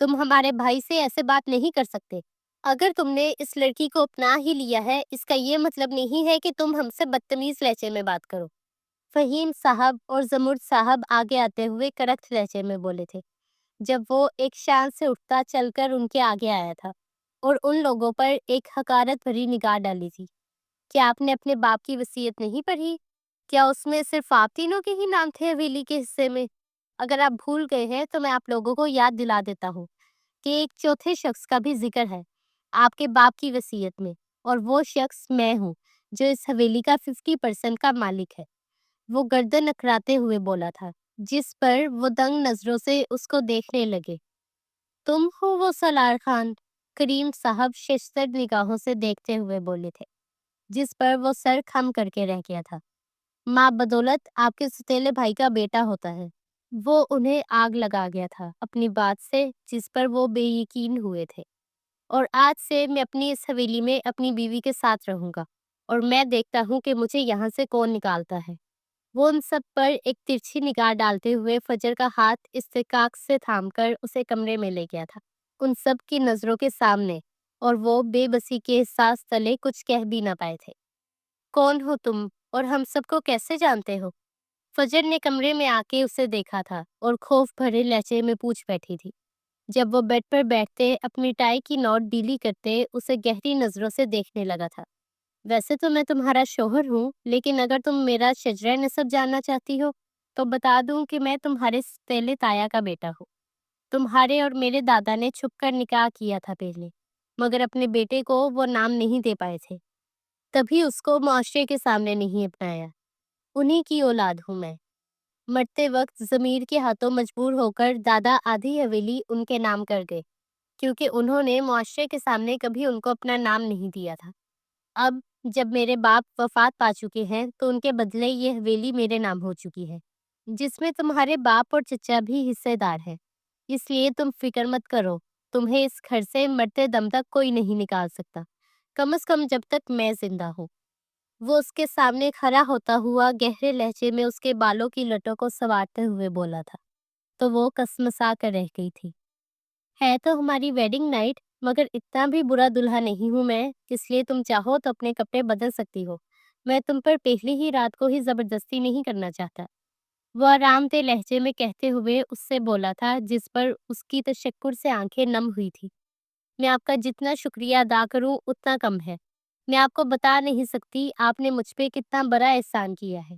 تم ہمارے بھائی سے ایسے بات نہیں کر سکتے۔ اگر تم نے اس لڑکی کو اپنا ہی لیا ہے، اس کا یہ مطلب نہیں ہے کہ تم ہم سے بدتمیز لہجے میں بات کرو۔ فہیم صاحب اور زمرد صاحب آگے آتے ہوئے کرخت لہجے میں بولے تھے، جب وہ ایک شان سے اٹھتا چل کر ان کے آگے آیا تھا اور ان لوگوں پر ایک حقارت بھری نگاہ ڈالی تھی۔ کیا آپ نے اپنے باپ کی وصیت نہیں پڑھی؟ کیا اس میں صرف آپ تینوں کے ہی نام تھے حویلی کے حصے میں؟ اگر آپ بھول گئے ہیں تو میں آپ لوگوں کو یاد دلا دیتا ہوں کہ ایک چوتھے شخص کا بھی ذکر ہے آپ کے باپ کی وصیت میں، اور وہ شخص میں ہوں جو اس حویلی کا 50% کا مالک ہے۔ وہ گردن اکھڑاتے ہوئے بولا تھا، جس پر وہ دنگ نظروں سے اس کو دیکھنے لگے۔ تم ہو وہ سالار خان؟ کریم صاحب ششدر نگاہوں سے دیکھتے ہوئے بولے تھے، جس پر وہ سر خم کر کے رہ گیا تھا۔ ماں بدولت آپ کے ستیلے بھائی کا بیٹا ہوتا ہے۔ وہ انہیں آگ لگا گیا تھا اپنی بات سے، جس پر وہ بے یقین ہوئے تھے۔ اور آج سے میں اپنی اس حویلی میں اپنی بیوی کے ساتھ رہوں گا، اور میں دیکھتا ہوں کہ مجھے یہاں سے کون نکالتا ہے۔ وہ ان سب پر ایک ترچھی نگاہ ڈالتے ہوئے فجر کا ہاتھ استحقاق سے تھام کر اسے کمرے میں لے گیا تھا، ان سب کی نظروں کے سامنے، اور وہ بے بسی کے احساس تلے کچھ کہہ بھی نہ پائے تھے۔ کون ہو تم، اور ہم سب کو کیسے جانتے ہو؟ فجر نے کمرے میں آ کے اسے دیکھا تھا اور خوف بھرے لہجے میں پوچھ بیٹھی تھی۔ جب وہ بیڈ پر بیٹھتے اپنی ٹائی کی نوٹ ڈیلی کرتے اسے گہری نظروں سے دیکھنے لگا تھا۔ ویسے تو میں تمہارا شوہر ہوں، لیکن اگر تم میرا شجرہ نسب جاننا چاہتی ہو تو بتا دوں کہ میں تمہارے ستیلے تایا کا بیٹا ہوں۔ تمہارے اور میرے دادا نے چھپ کر نکاح کیا تھا پہلے، مگر اپنے بیٹے کو وہ نام نہیں دے پائے تھے، تبھی اس کو معاشرے کے سامنے نہیں اپنایا۔ انہی کی اولاد ہوں میں۔ مرتے وقت ضمیر کے ہاتھوں مجبور ہو کر دادا آدھی حویلی ان کے نام کر گئے، کیونکہ انہوں نے معاشرے کے سامنے کبھی ان کو اپنا نام نہیں دیا تھا۔ اب جب میرے باپ وفات پا چکے ہیں تو ان کے بدلے یہ حویلی میرے نام ہو چکی ہے، جس میں تمہارے باپ اور چچا بھی حصے دار ہیں۔ اس لیے تم فکر مت کرو، تمہیں اس گھر سے مرتے دم تک کوئی نہیں نکال سکتا، کم از کم جب تک میں زندہ ہوں۔ وہ اس کے سامنے کھڑا ہوتا ہوا گہرے لہجے میں اس کے بالوں کی لٹوں کو سنوارتے ہوئے بولا تھا، تو وہ کسمسا کر رہ گئی تھی۔ ہے تو ہماری ویڈنگ نائٹ، مگر اتنا بھی برا دلہا نہیں ہوں میں، اس لیے تم چاہو تو اپنے کپڑے بدل سکتی ہو۔ میں تم پر پہلی ہی رات کو ہی زبردستی نہیں کرنا چاہتا، وہ آرام دہ لہجے میں کہتے ہوئے اس سے بولا تھا، جس پر اس کی تشکر سے آنکھیں نم ہوئی تھی۔ میں آپ کا جتنا شکریہ ادا کروں اتنا کم ہے۔ میں آپ کو بتا نہیں سکتی آپ نے مجھ پہ کتنا بڑا احسان کیا ہے۔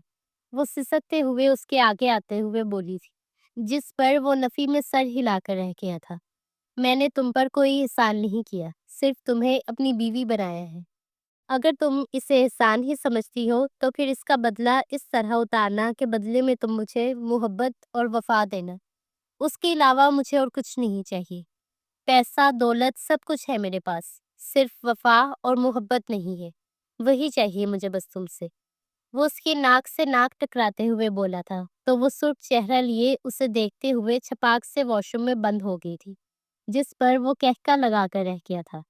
وہ سسکتے ہوئے اس کے آگے آتے ہوئے بولی تھی، جس پر وہ نفی میں سر ہلا کر رہ گیا تھا۔ میں نے تم پر کوئی احسان نہیں کیا، صرف تمہیں اپنی بیوی بنایا ہے۔ اگر تم اسے احسان ہی سمجھتی ہو تو پھر اس کا بدلہ اس طرح اتارنا کہ بدلے میں تم مجھے محبت اور وفا دینا۔ اس کے علاوہ مجھے اور کچھ نہیں چاہیے۔ پیسہ دولت سب کچھ ہے میرے پاس، صرف وفا اور محبت نہیں ہے، وہی چاہیے مجھے بس تم سے۔ وہ اس کی ناک سے ناک ٹکراتے ہوئے بولا تھا تو وہ سرخ چہرہ لیے اسے دیکھتے ہوئے چھپاک سے واش روم میں بند ہو گئی تھی، جس پر وہ کہکا لگا کر رہ گیا تھا۔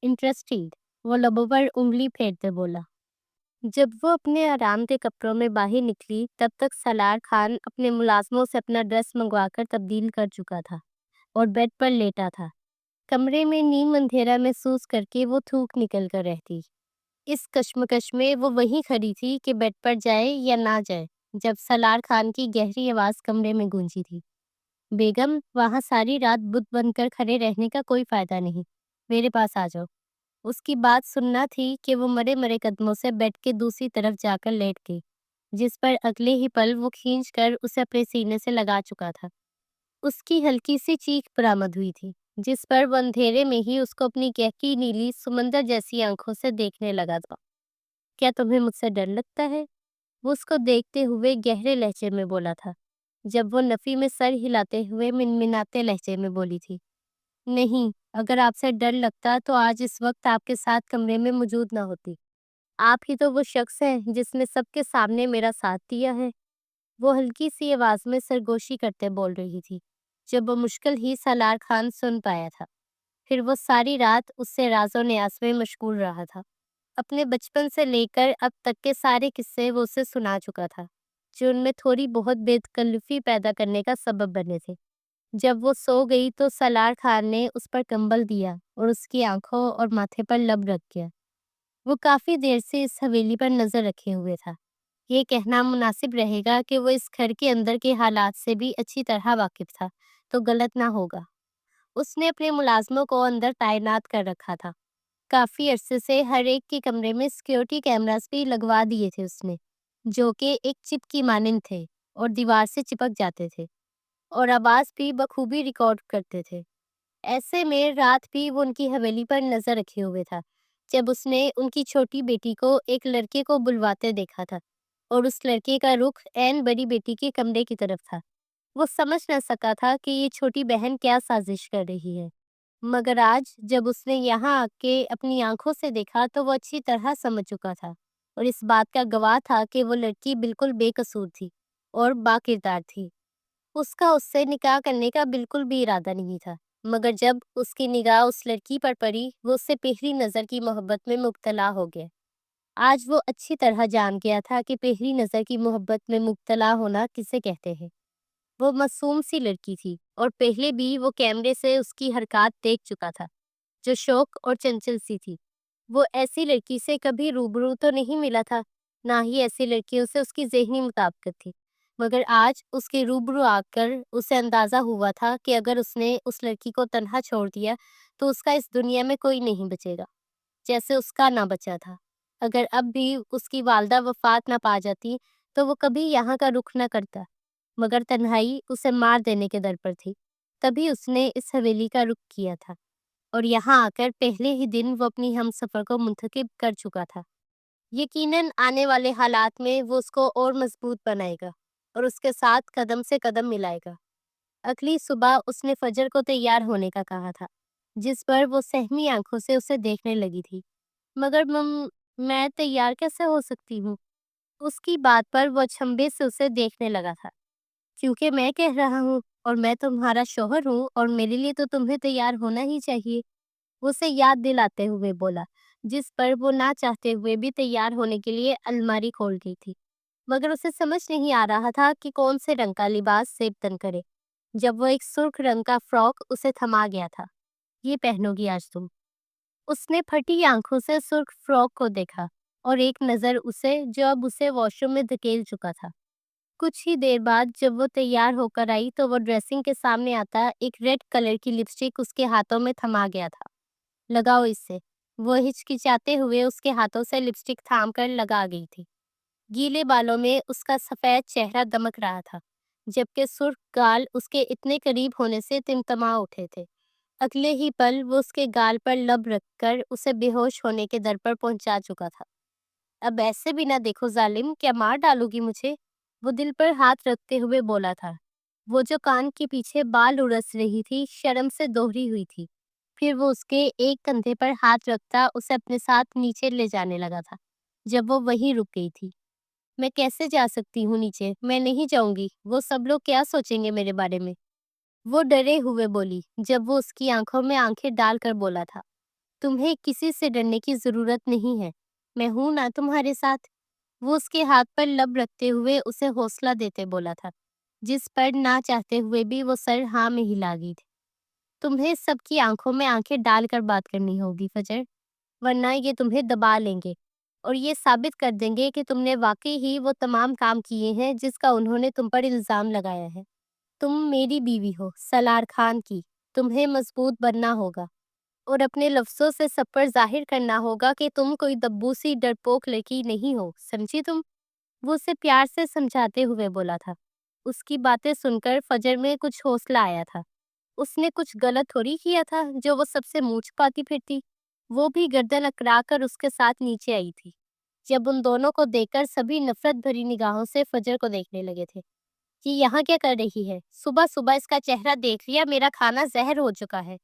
انٹرسٹیڈ، وہ لبوں پر انگلی پھیرتے بولا۔ جب وہ اپنے آرام دہ کپڑوں میں باہر نکلی تب تک سالار خان اپنے ملازموں سے اپنا ڈریس منگوا کر تبدیل کر چکا تھا اور بیڈ پر لیٹا تھا۔ کمرے میں نیم اندھیرا محسوس کر کے وہ تھوک نکل کر رہتی۔ اس کشمکش میں وہ وہیں کھڑی تھی کہ بیڈ پر جائے یا نہ جائے، جب سالار خان کی گہری آواز کمرے میں گونجی تھی، بیگم، وہاں ساری رات بت بن کر کھڑے رہنے کا کوئی فائدہ نہیں، میرے پاس آ جاؤ۔ اس کی بات سننا تھی کہ وہ مرے مرے قدموں سے بیڈ کے دوسری طرف جا کر لیٹ گئی، جس پر اگلے ہی پل وہ کھینچ کر اسے اپنے سینے سے لگا چکا تھا۔ اس کی ہلکی سی چیخ برآمد ہوئی تھی، جس پر وہ اندھیرے میں ہی اس کو اپنی گہری نیلی سمندر جیسی آنکھوں سے دیکھنے لگا تھا۔ کیا تمہیں مجھ سے ڈر لگتا ہے؟ وہ اس کو دیکھتے ہوئے گہرے لہجے میں بولا تھا، جب وہ نفی میں سر ہلاتے ہوئے منمناتے لہجے میں بولی تھی، نہیں، اگر آپ سے ڈر لگتا تو آج اس وقت آپ کے ساتھ کمرے میں موجود نہ ہوتی۔ آپ ہی تو وہ شخص ہیں جس نے سب کے سامنے میرا ساتھ دیا ہے۔ وہ ہلکی سی آواز میں سرگوشی کرتے بول رہی تھی، جب وہ مشکل ہی سالار خان سن پایا تھا۔ پھر وہ ساری رات اس سے راز و نیاز میں مشغول رہا تھا۔ اپنے بچپن سے لے کر اب تک کے سارے قصے وہ اسے سنا چکا تھا، جو ان میں تھوڑی بہت بے تکلفی پیدا کرنے کا سبب بنے تھے۔ جب وہ سو گئی تو سالار خان نے اس پر کمبل دیا اور اس کی آنکھوں اور ماتھے پر لب رکھ گیا۔ وہ کافی دیر سے اس حویلی پر نظر رکھے ہوئے تھا۔ یہ کہنا مناسب رہے گا کہ وہ اس گھر کے اندر کے حالات سے بھی اچھی طرح واقف تھا، تو غلط نہ ہوگا۔ اس نے اپنے ملازموں کو اندر تعینات کر رکھا تھا۔ کافی عرصے سے ہر ایک کے کمرے میں سیکیورٹی کیمراز بھی لگوا دیے تھے اس نے، جو کہ ایک چپ کی مانند تھے اور دیوار سے چپک جاتے تھے اور آواز بھی بخوبی ریکارڈ کرتے تھے۔ ایسے میں رات بھی وہ ان کی حویلی پر نظر رکھے ہوئے تھا جب اس نے ان کی چھوٹی بیٹی کو ایک لڑکے کو بلواتے دیکھا تھا اور اس لڑکے کا رخ عین بڑی بیٹی کے کمرے کی طرف تھا۔ وہ سمجھ نہ سکا تھا کہ یہ چھوٹی بہن کیا سازش کر رہی ہے، مگر آج جب اس نے یہاں آ کے اپنی آنکھوں سے دیکھا تو وہ اچھی طرح سمجھ چکا تھا اور اس بات کا گواہ تھا کہ وہ لڑکی بالکل بے قصور تھی اور با کردار تھی۔ اس کا اس سے نکاح کرنے کا بالکل بھی ارادہ نہیں تھا، مگر جب اس کی نگاہ اس لڑکی پر پڑی وہ اس سے پہلی نظر کی محبت میں مبتلا ہو گیا۔ آج وہ اچھی طرح جان گیا تھا کہ پہلی نظر کی محبت میں مبتلا ہونا کسے کہتے ہیں۔ وہ معصوم سی لڑکی تھی اور پہلے بھی وہ کیمرے سے اس کی حرکات دیکھ چکا تھا، جو شوق اور چنچل سی تھی۔ وہ ایسی لڑکی سے کبھی روبرو تو نہیں ملا تھا، نہ ہی ایسی لڑکیوں سے اس کی ذہنی مطابقت تھی، مگر آج اس کے روبرو آ کر اسے اندازہ ہوا تھا کہ اگر اس نے اس لڑکی کو تنہا چھوڑ دیا تو اس کا اس دنیا میں کوئی نہیں بچے گا، جیسے اس کا نہ بچا تھا۔ اگر اب بھی اس کی والدہ وفات نہ پا جاتی تو وہ کبھی یہاں کا رخ نہ کرتا، مگر تنہائی اسے مار دینے کے در پر تھی، تبھی اس نے اس حویلی کا رخ کیا تھا اور یہاں آ کر پہلے ہی دن وہ اپنی ہم سفر کو منتخب کر چکا تھا۔ یقیناً آنے والے حالات میں وہ اس کو اور مضبوط بنائے گا اور اس کے ساتھ قدم سے قدم ملائے گا۔ اگلی صبح اس نے فجر کو تیار ہونے کا کہا تھا، جس پر وہ سہمی آنکھوں سے اسے دیکھنے لگی تھی۔ مگر میں تیار کیسے ہو سکتی ہوں؟ اس کی بات پر وہ اچنبھے سے اسے دیکھنے لگا تھا۔ کیونکہ میں کہہ رہا ہوں اور میں تمہارا شوہر ہوں اور میرے لیے تو تمہیں تیار ہونا ہی چاہیے، وہ اسے یاد دلاتے ہوئے بولا، جس پر وہ نہ چاہتے ہوئے بھی تیار ہونے کے لیے الماری کھول رہی تھی، مگر اسے سمجھ نہیں آ رہا تھا کہ کون سے رنگ کا لباس زیب تن کرے، جب وہ ایک سرخ رنگ کا فراک اسے تھما گیا تھا۔ یہ پہنو گی آج تم؟ اس نے پھٹی آنکھوں سے سرخ فراک کو دیکھا اور ایک نظر اسے جو اب اسے واش روم میں دھکیل چکا تھا۔ کچھ ہی دیر بعد جب وہ تیار ہو کر آئی تو وہ ڈریسنگ کے سامنے آتا ایک ریڈ کلر کی لپسٹک اس کے ہاتھوں میں تھما گیا تھا۔ لگاؤ اس سے، وہ ہچکچاتے ہوئے اس کے ہاتھوں سے لپسٹک تھام کر لگا گئی تھی۔ گیلے بالوں میں اس کا سفید چہرہ دمک رہا تھا، جبکہ سرخ گال اس کے اتنے قریب ہونے سے تمتما اٹھے تھے۔ اگلے ہی پل وہ اس کے گال پر لب رکھ کر اسے بے ہوش ہونے کے در پر پہنچا چکا تھا۔ اب ایسے بھی نہ دیکھو ظالم، کیا مار ڈالو گی مجھے؟ وہ دل پر ہاتھ رکھتے ہوئے بولا تھا۔ وہ جو کان کے پیچھے بال اڑس رہی تھی شرم سے دوہری ہوئی تھی۔ پھر وہ اس کے ایک کندھے پر ہاتھ رکھتا اسے اپنے ساتھ نیچے لے جانے لگا تھا جب وہ وہیں رک گئی تھی۔ میں کیسے جا سکتی ہوں نیچے؟ میں نہیں جاؤں گی، وہ سب لوگ کیا سوچیں گے میرے بارے میں؟ وہ ڈرے ہوئے بولی جب وہ اس کی آنکھوں میں آنکھیں ڈال کر بولا تھا، تمہیں کسی سے ڈرنے کی ضرورت نہیں ہے، میں ہوں نا تمہارے ساتھ۔ وہ اس کے ہاتھ پر لب رکھتے ہوئے اسے حوصلہ دیتے بولا تھا، جس پر نہ چاہتے ہوئے بھی وہ سر ہاں میں ہلا گئی تھی۔ تمہیں سب کی آنکھوں میں آنکھیں ڈال کر بات کرنی ہوگی فجر، ورنہ یہ تمہیں دبا لیں گے اور یہ ثابت کر دیں گے کہ تم نے واقعی ہی وہ تمام کام کیے ہیں جس کا انہوں نے تم پر الزام لگایا ہے۔ تم میری بیوی ہو، سالار خان کی، تمہیں مضبوط بننا ہوگا اور اپنے لفظوں سے سب پر ظاہر کرنا ہوگا کہ تم کوئی دبوسی ڈرپوک لڑکی نہیں ہو، سمجھی تم؟ وہ اسے پیار سے سمجھاتے ہوئے بولا تھا۔ اس کی باتیں سن کر فجر میں کچھ حوصلہ آیا تھا۔ اس نے کچھ غلط تھوڑی کیا تھا جو وہ سب سے منہ چھپاتی پھرتی۔ وہ بھی گردن اکڑا کر اس کے ساتھ نیچے آئی تھی۔ جب ان دونوں کو دیکھ کر سبھی نفرت بھری نگاہوں سے فجر کو دیکھنے لگے تھے کہ یہاں کیا کر رہی ہے؟ صبح صبح اس کا چہرہ دیکھ لیا، میرا کھانا زہر ہو چکا ہے۔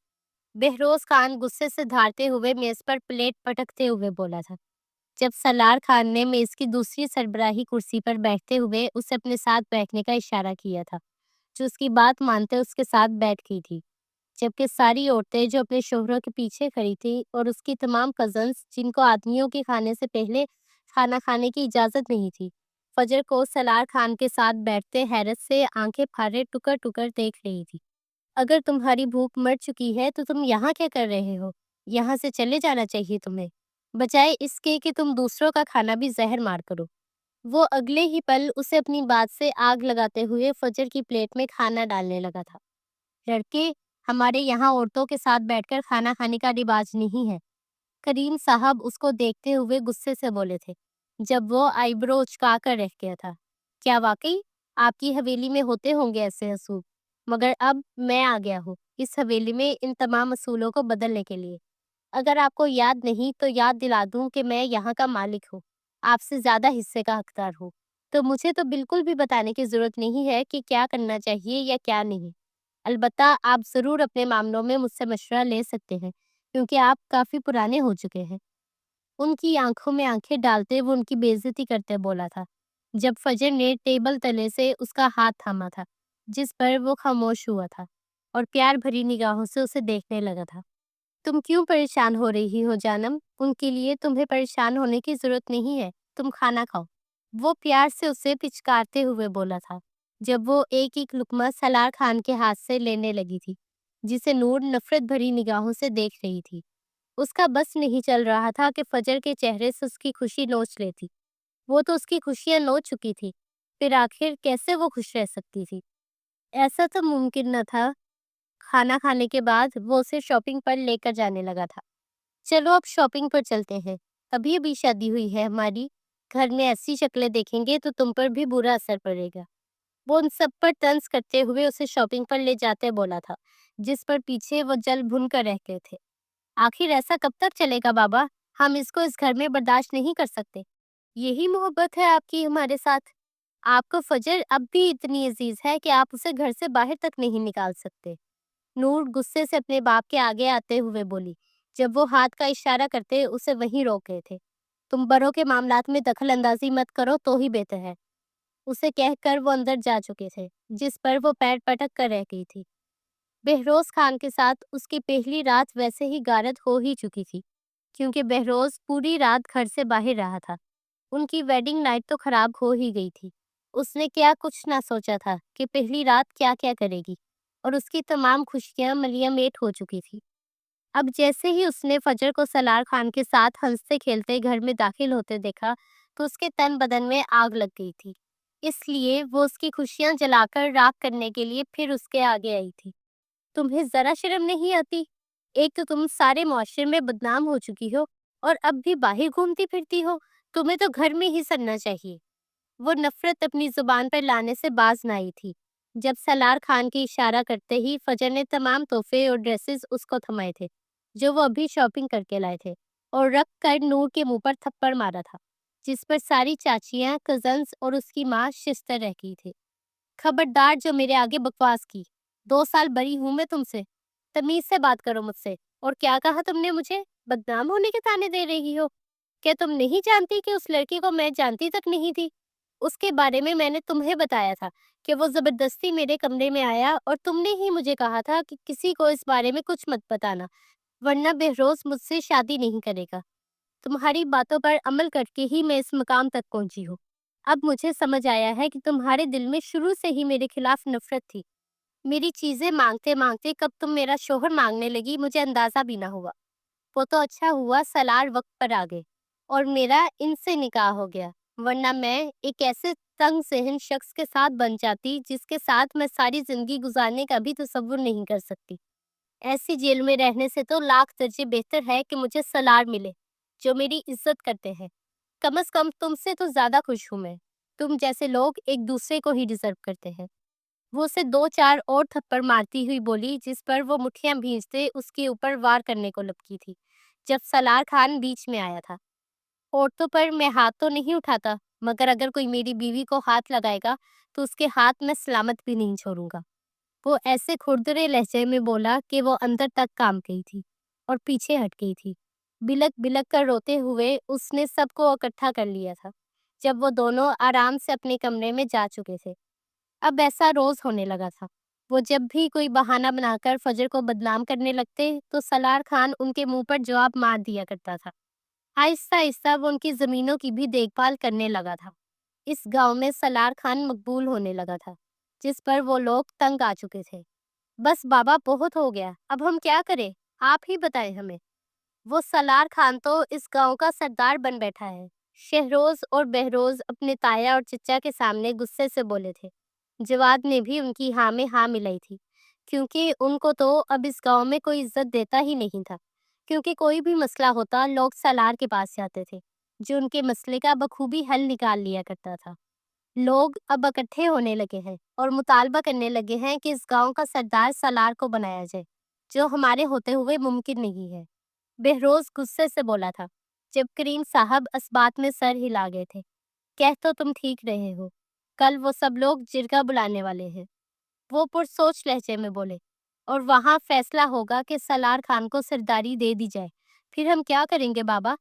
بہروز خان غصے سے دھاڑتے ہوئے میز پر پلیٹ پٹکتے ہوئے بولا تھا، جب سالار خان نے میز کی دوسری سربراہی کرسی پر بیٹھتے ہوئے اسے اپنے ساتھ بیٹھنے کا اشارہ کیا تھا، جو اس کی بات مانتے اس کے ساتھ بیٹھ گئی تھی، جبکہ ساری عورتیں جو اپنے شوہروں کے پیچھے کھڑی تھیں اور اس کی تمام کزنس جن کو آدمیوں کے کھانے سے پہلے کھانا کھانے کی اجازت نہیں تھی، فجر کو سالار خان کے ساتھ بیٹھتے حیرت سے آنکھیں پھاڑے ٹکر ٹکر دیکھ رہی تھی۔ اگر تمہاری بھوک مر چکی ہے تو تم یہاں کیا کر رہے ہو؟ یہاں سے چلے جانا چاہیے تمہیں، بجائے اس کے کہ تم دوسروں کا کھانا بھی زہر مار کرو۔ وہ اگلے ہی پل اسے اپنی بات سے آگ لگاتے ہوئے فجر کی پلیٹ میں کھانا ڈالنے لگا تھا۔ لڑکے، ہمارے یہاں عورتوں کے ساتھ بیٹھ کر کھانا کھانے کا رواج نہیں ہے، کریم صاحب اس کو دیکھتے ہوئے غصے سے بولے تھے، جب وہ آئی برو اچکا کر رہ گیا تھا۔ کیا واقعی آپ کی حویلی میں ہوتے ہوں گے ایسے اصول؟ مگر اب میں آ گیا ہوں اس حویلی میں ان تمام اصولوں کو بدلنے کے لیے۔ اگر آپ کو یاد نہیں تو یاد دلا دوں کہ میں یہاں کا مالک ہوں، آپ سے زیادہ حصے کا حقدار ہوں، تو مجھے تو بالکل بھی بتانے کی ضرورت نہیں ہے کہ کیا کرنا چاہیے یا کیا نہیں۔ البتہ آپ ضرور اپنے معاملوں میں مجھ سے مشورہ لے سکتے ہیں، کیونکہ آپ کافی پرانے ہو چکے ہیں۔ ان کی آنکھوں میں آنکھیں ڈالتے وہ ان کی بے عزتی کرتے بولا تھا، جب فجر نے ٹیبل تلے سے اس کا ہاتھ تھاما تھا، جس پر وہ خاموش ہوا تھا اور پیار بھری نگاہوں سے اسے دیکھنے لگا تھا۔ تم کیوں پریشان ہو رہی ہو جانم؟ ان کے لیے تمہیں پریشان ہونے کی ضرورت نہیں ہے، تم کھانا کھاؤ، وہ پیار سے اسے پچکارتے ہوئے بولا تھا، جب وہ ایک ایک لقمہ سلار خان کے ہاتھ سے لینے لگی تھی، جسے نور نفرت بھری نگاہوں سے دیکھ رہی تھی۔ اس کا بس نہیں چل رہا تھا کہ فجر کے چہرے سے اس کی خوشی نوچ لیتی، وہ تو اس کی خوشیاں نوچ چکی تھی، پھر آخر کیسے وہ خوش رہ سکتی تھی؟ ایسا تو ممکن نہ تھا۔ کھانا کھانے کے بعد وہ اسے شاپنگ پر لے کر جانے لگا تھا۔ چلو اب شاپنگ پر چلتے ہیں، ابھی ابھی شادی ہوئی ہے ہماری، گھر میں ایسی شکلیں دیکھیں گے تو تم پر بھی برا اثر پڑے گا۔ وہ ان سب پر طنز کرتے ہوئے اسے شاپنگ پر لے جاتے بولا تھا، جس پر پیچھے وہ جل بھن کر رہ گئے تھے۔ آخر ایسا کب تک چلے گا بابا؟ ہم اس کو اس گھر میں برداشت نہیں کر سکتے۔ یہی محبت ہے آپ کی ہمارے ساتھ؟ آپ کو فجر اب بھی اتنی عزیز ہے کہ آپ اسے گھر سے باہر تک نہیں نکال سکتے؟ نور غصے سے اپنے باپ کے آگے آتے ہوئے بولی، جب وہ ہاتھ کا اشارہ کرتے اسے وہیں روک گئے تھے۔ تم بڑوں کے معاملات میں دخل اندازی مت کرو تو ہی بہتر ہے، اسے کہہ کر وہ اندر جا چکے تھے، جس پر وہ پیر پٹک کر رہ گئی تھی۔ بہروز خان کے ساتھ اس کی پہلی رات ویسے ہی غارت ہو ہی چکی تھی، کیونکہ بہروز پوری رات گھر سے باہر رہا تھا۔ ان کی ویڈنگ نائٹ تو خراب ہو ہی گئی تھی۔ اس نے کیا کچھ نہ سوچا تھا کہ پہلی رات کیا کیا کرے گی، اور اس کی تمام خوشیاں ملیاں میٹ ہو چکی تھی۔ اب جیسے ہی اس نے فجر کو سلار خان کے ساتھ ہنستے کھیلتے گھر میں داخل ہوتے دیکھا تو اس کے تن بدن میں آگ لگ گئی تھی۔ اس لیے وہ اس کی خوشیاں جلا کر راکھ کرنے کے لیے پھر اس کے آگے آئی تھی۔ تمہیں ذرا شرم نہیں آتی؟ ایک تو تم سارے معاشرے میں بدنام ہو چکی ہو اور اب بھی باہر گھومتی پھرتی ہو، تمہیں تو گھر میں ہی سڑنا چاہیے۔ وہ نفرت اپنی زبان پر لانے سے باز نہ آئی تھی، جب سلار خان کی اشارہ کرتے ہی فجر نے تمام تحفے اور ڈریسز اس کو تھمائے تھے جو وہ ابھی شاپنگ کر کے لائے تھے، اور رکھ کر نور کے منہ پر تھپڑ مارا تھا، جس پر ساری چاچیاں، کزنز اور اس کی ماں شستر رہ گئی تھی۔ خبردار جو میرے آگے بکواس کی، 2 سال بری ہوں میں تم سے، تمیز سے بات کرو مجھ سے۔ اور کیا کہا تم نے مجھے؟ بدنام ہونے کے تانے دے رہی ہو؟ کیا تم نہیں جانتی کہ اس لڑکی کو میں جانتی تک نہیں تھی؟ اس کے بارے میں نے تمہیں بتایا تھا کہ وہ زبردستی میرے کمرے میں آیا، اور تم نے ہی مجھے کہا تھا کہ کسی کو اس بارے میں کچھ مت بتانا، ورنہ بہروز مجھ سے شادی نہیں کرے گا۔ تمہاری باتوں پر عمل کر کے ہی میں اس مقام تک پہنچی ہوں۔ اب مجھے سمجھ آیا ہے کہ تمہارے دل میں شروع سے ہی میرے خلاف نفرت تھی۔ میری چیزیں مانگتے مانگتے کب تم میرا شوہر مانگنے لگی مجھے اندازہ بھی نہ ہوا۔ وہ تو اچھا ہوا سلار وقت پر آ گئے اور میرا ان سے نکاح ہو گیا، ورنہ میں ایک ایسے تنگ ذہن شخص کے ساتھ بن جاتی جس کے ساتھ میں ساری زندگی گزارنے کا بھی تصور نہیں کر سکتی۔ ایسی جیل میں رہنے سے تو لاکھ درجے بہتر ہے کہ مجھے سلار ملے جو میری عزت کرتے ہیں۔ کم از کم تم سے تو زیادہ خوش ہوں میں، تم جیسے لوگ ایک دوسرے کو ہی ڈیزرو کرتے ہیں۔ وہ اسے 2 4 اور تھپڑ مارتی ہوئی بولی، جس پر وہ مٹھیاں بھینجتے اس کے اوپر وار کرنے کو لپکی تھی، جب سلار خان بیچ میں آیا تھا۔ عورتوں پر میں ہاتھ تو نہیں اٹھاتا، مگر اگر کوئی میری بیوی کو ہاتھ لگائے گا تو اس کے ہاتھ میں سلامت بھی نہیں چھوڑوں گا۔ وہ ایسے کھردرے لہجے میں بولا کہ وہ اندر تک کام گئی تھی اور پیچھے ہٹ گئی تھی۔ بلک بلک کر روتے ہوئے اس نے سب کو اکٹھا کر لیا تھا، جب وہ دونوں آرام سے اپنے کمرے میں جا چکے تھے۔ اب ایسا روز ہونے لگا تھا، وہ جب بھی کوئی بہانہ بنا کر فجر کو بدنام کرنے لگتے تو سلار خان ان کے منہ پر جواب مار دیا کرتا تھا۔ آہستہ آہستہ وہ ان کی زمینوں کی بھی دیکھ بھال کرنے لگا تھا۔ اس گاؤں میں سلار خان مقبول ہونے لگا تھا، جس پر وہ لوگ تنگ آ چکے تھے۔ بس بابا بہت ہو گیا، اب ہم کیا کریں؟ آپ ہی بتائیں ہمیں۔ وہ سالار خان تو اس گاؤں کا سردار بن بیٹھا ہے۔ شہروز اور بہروز اپنے تایا اور چچا کے سامنے غصے سے بولے تھے۔ جواد نے بھی ان کی ہاں میں ہاں ملائی تھی، کیونکہ ان کو تو اب اس گاؤں میں کوئی عزت دیتا ہی نہیں تھا، کیونکہ کوئی بھی مسئلہ ہوتا لوگ سالار کے پاس جاتے تھے، جو ان کے مسئلے کا بخوبی حل نکال لیا کرتا تھا۔ لوگ اب اکٹھے ہونے لگے ہیں اور مطالبہ کرنے لگے ہیں کہ اس گاؤں کا سردار سالار کو بنایا جائے، جو ہمارے ہوتے ہوئے ممکن نہیں ہے۔ بہروز غصے سے بولا تھا، جب کریم صاحب اس بات میں سر ہلا گئے تھے۔ کہہ تو تم ٹھیک رہے ہو، کل وہ سب لوگ جرگہ بلانے والے ہیں، وہ پرسوچ لہجے میں بولے، اور وہاں فیصلہ ہوگا کہ سالار خان کو سرداری دے دی جائے۔ پھر ہم کیا کریں گے بابا؟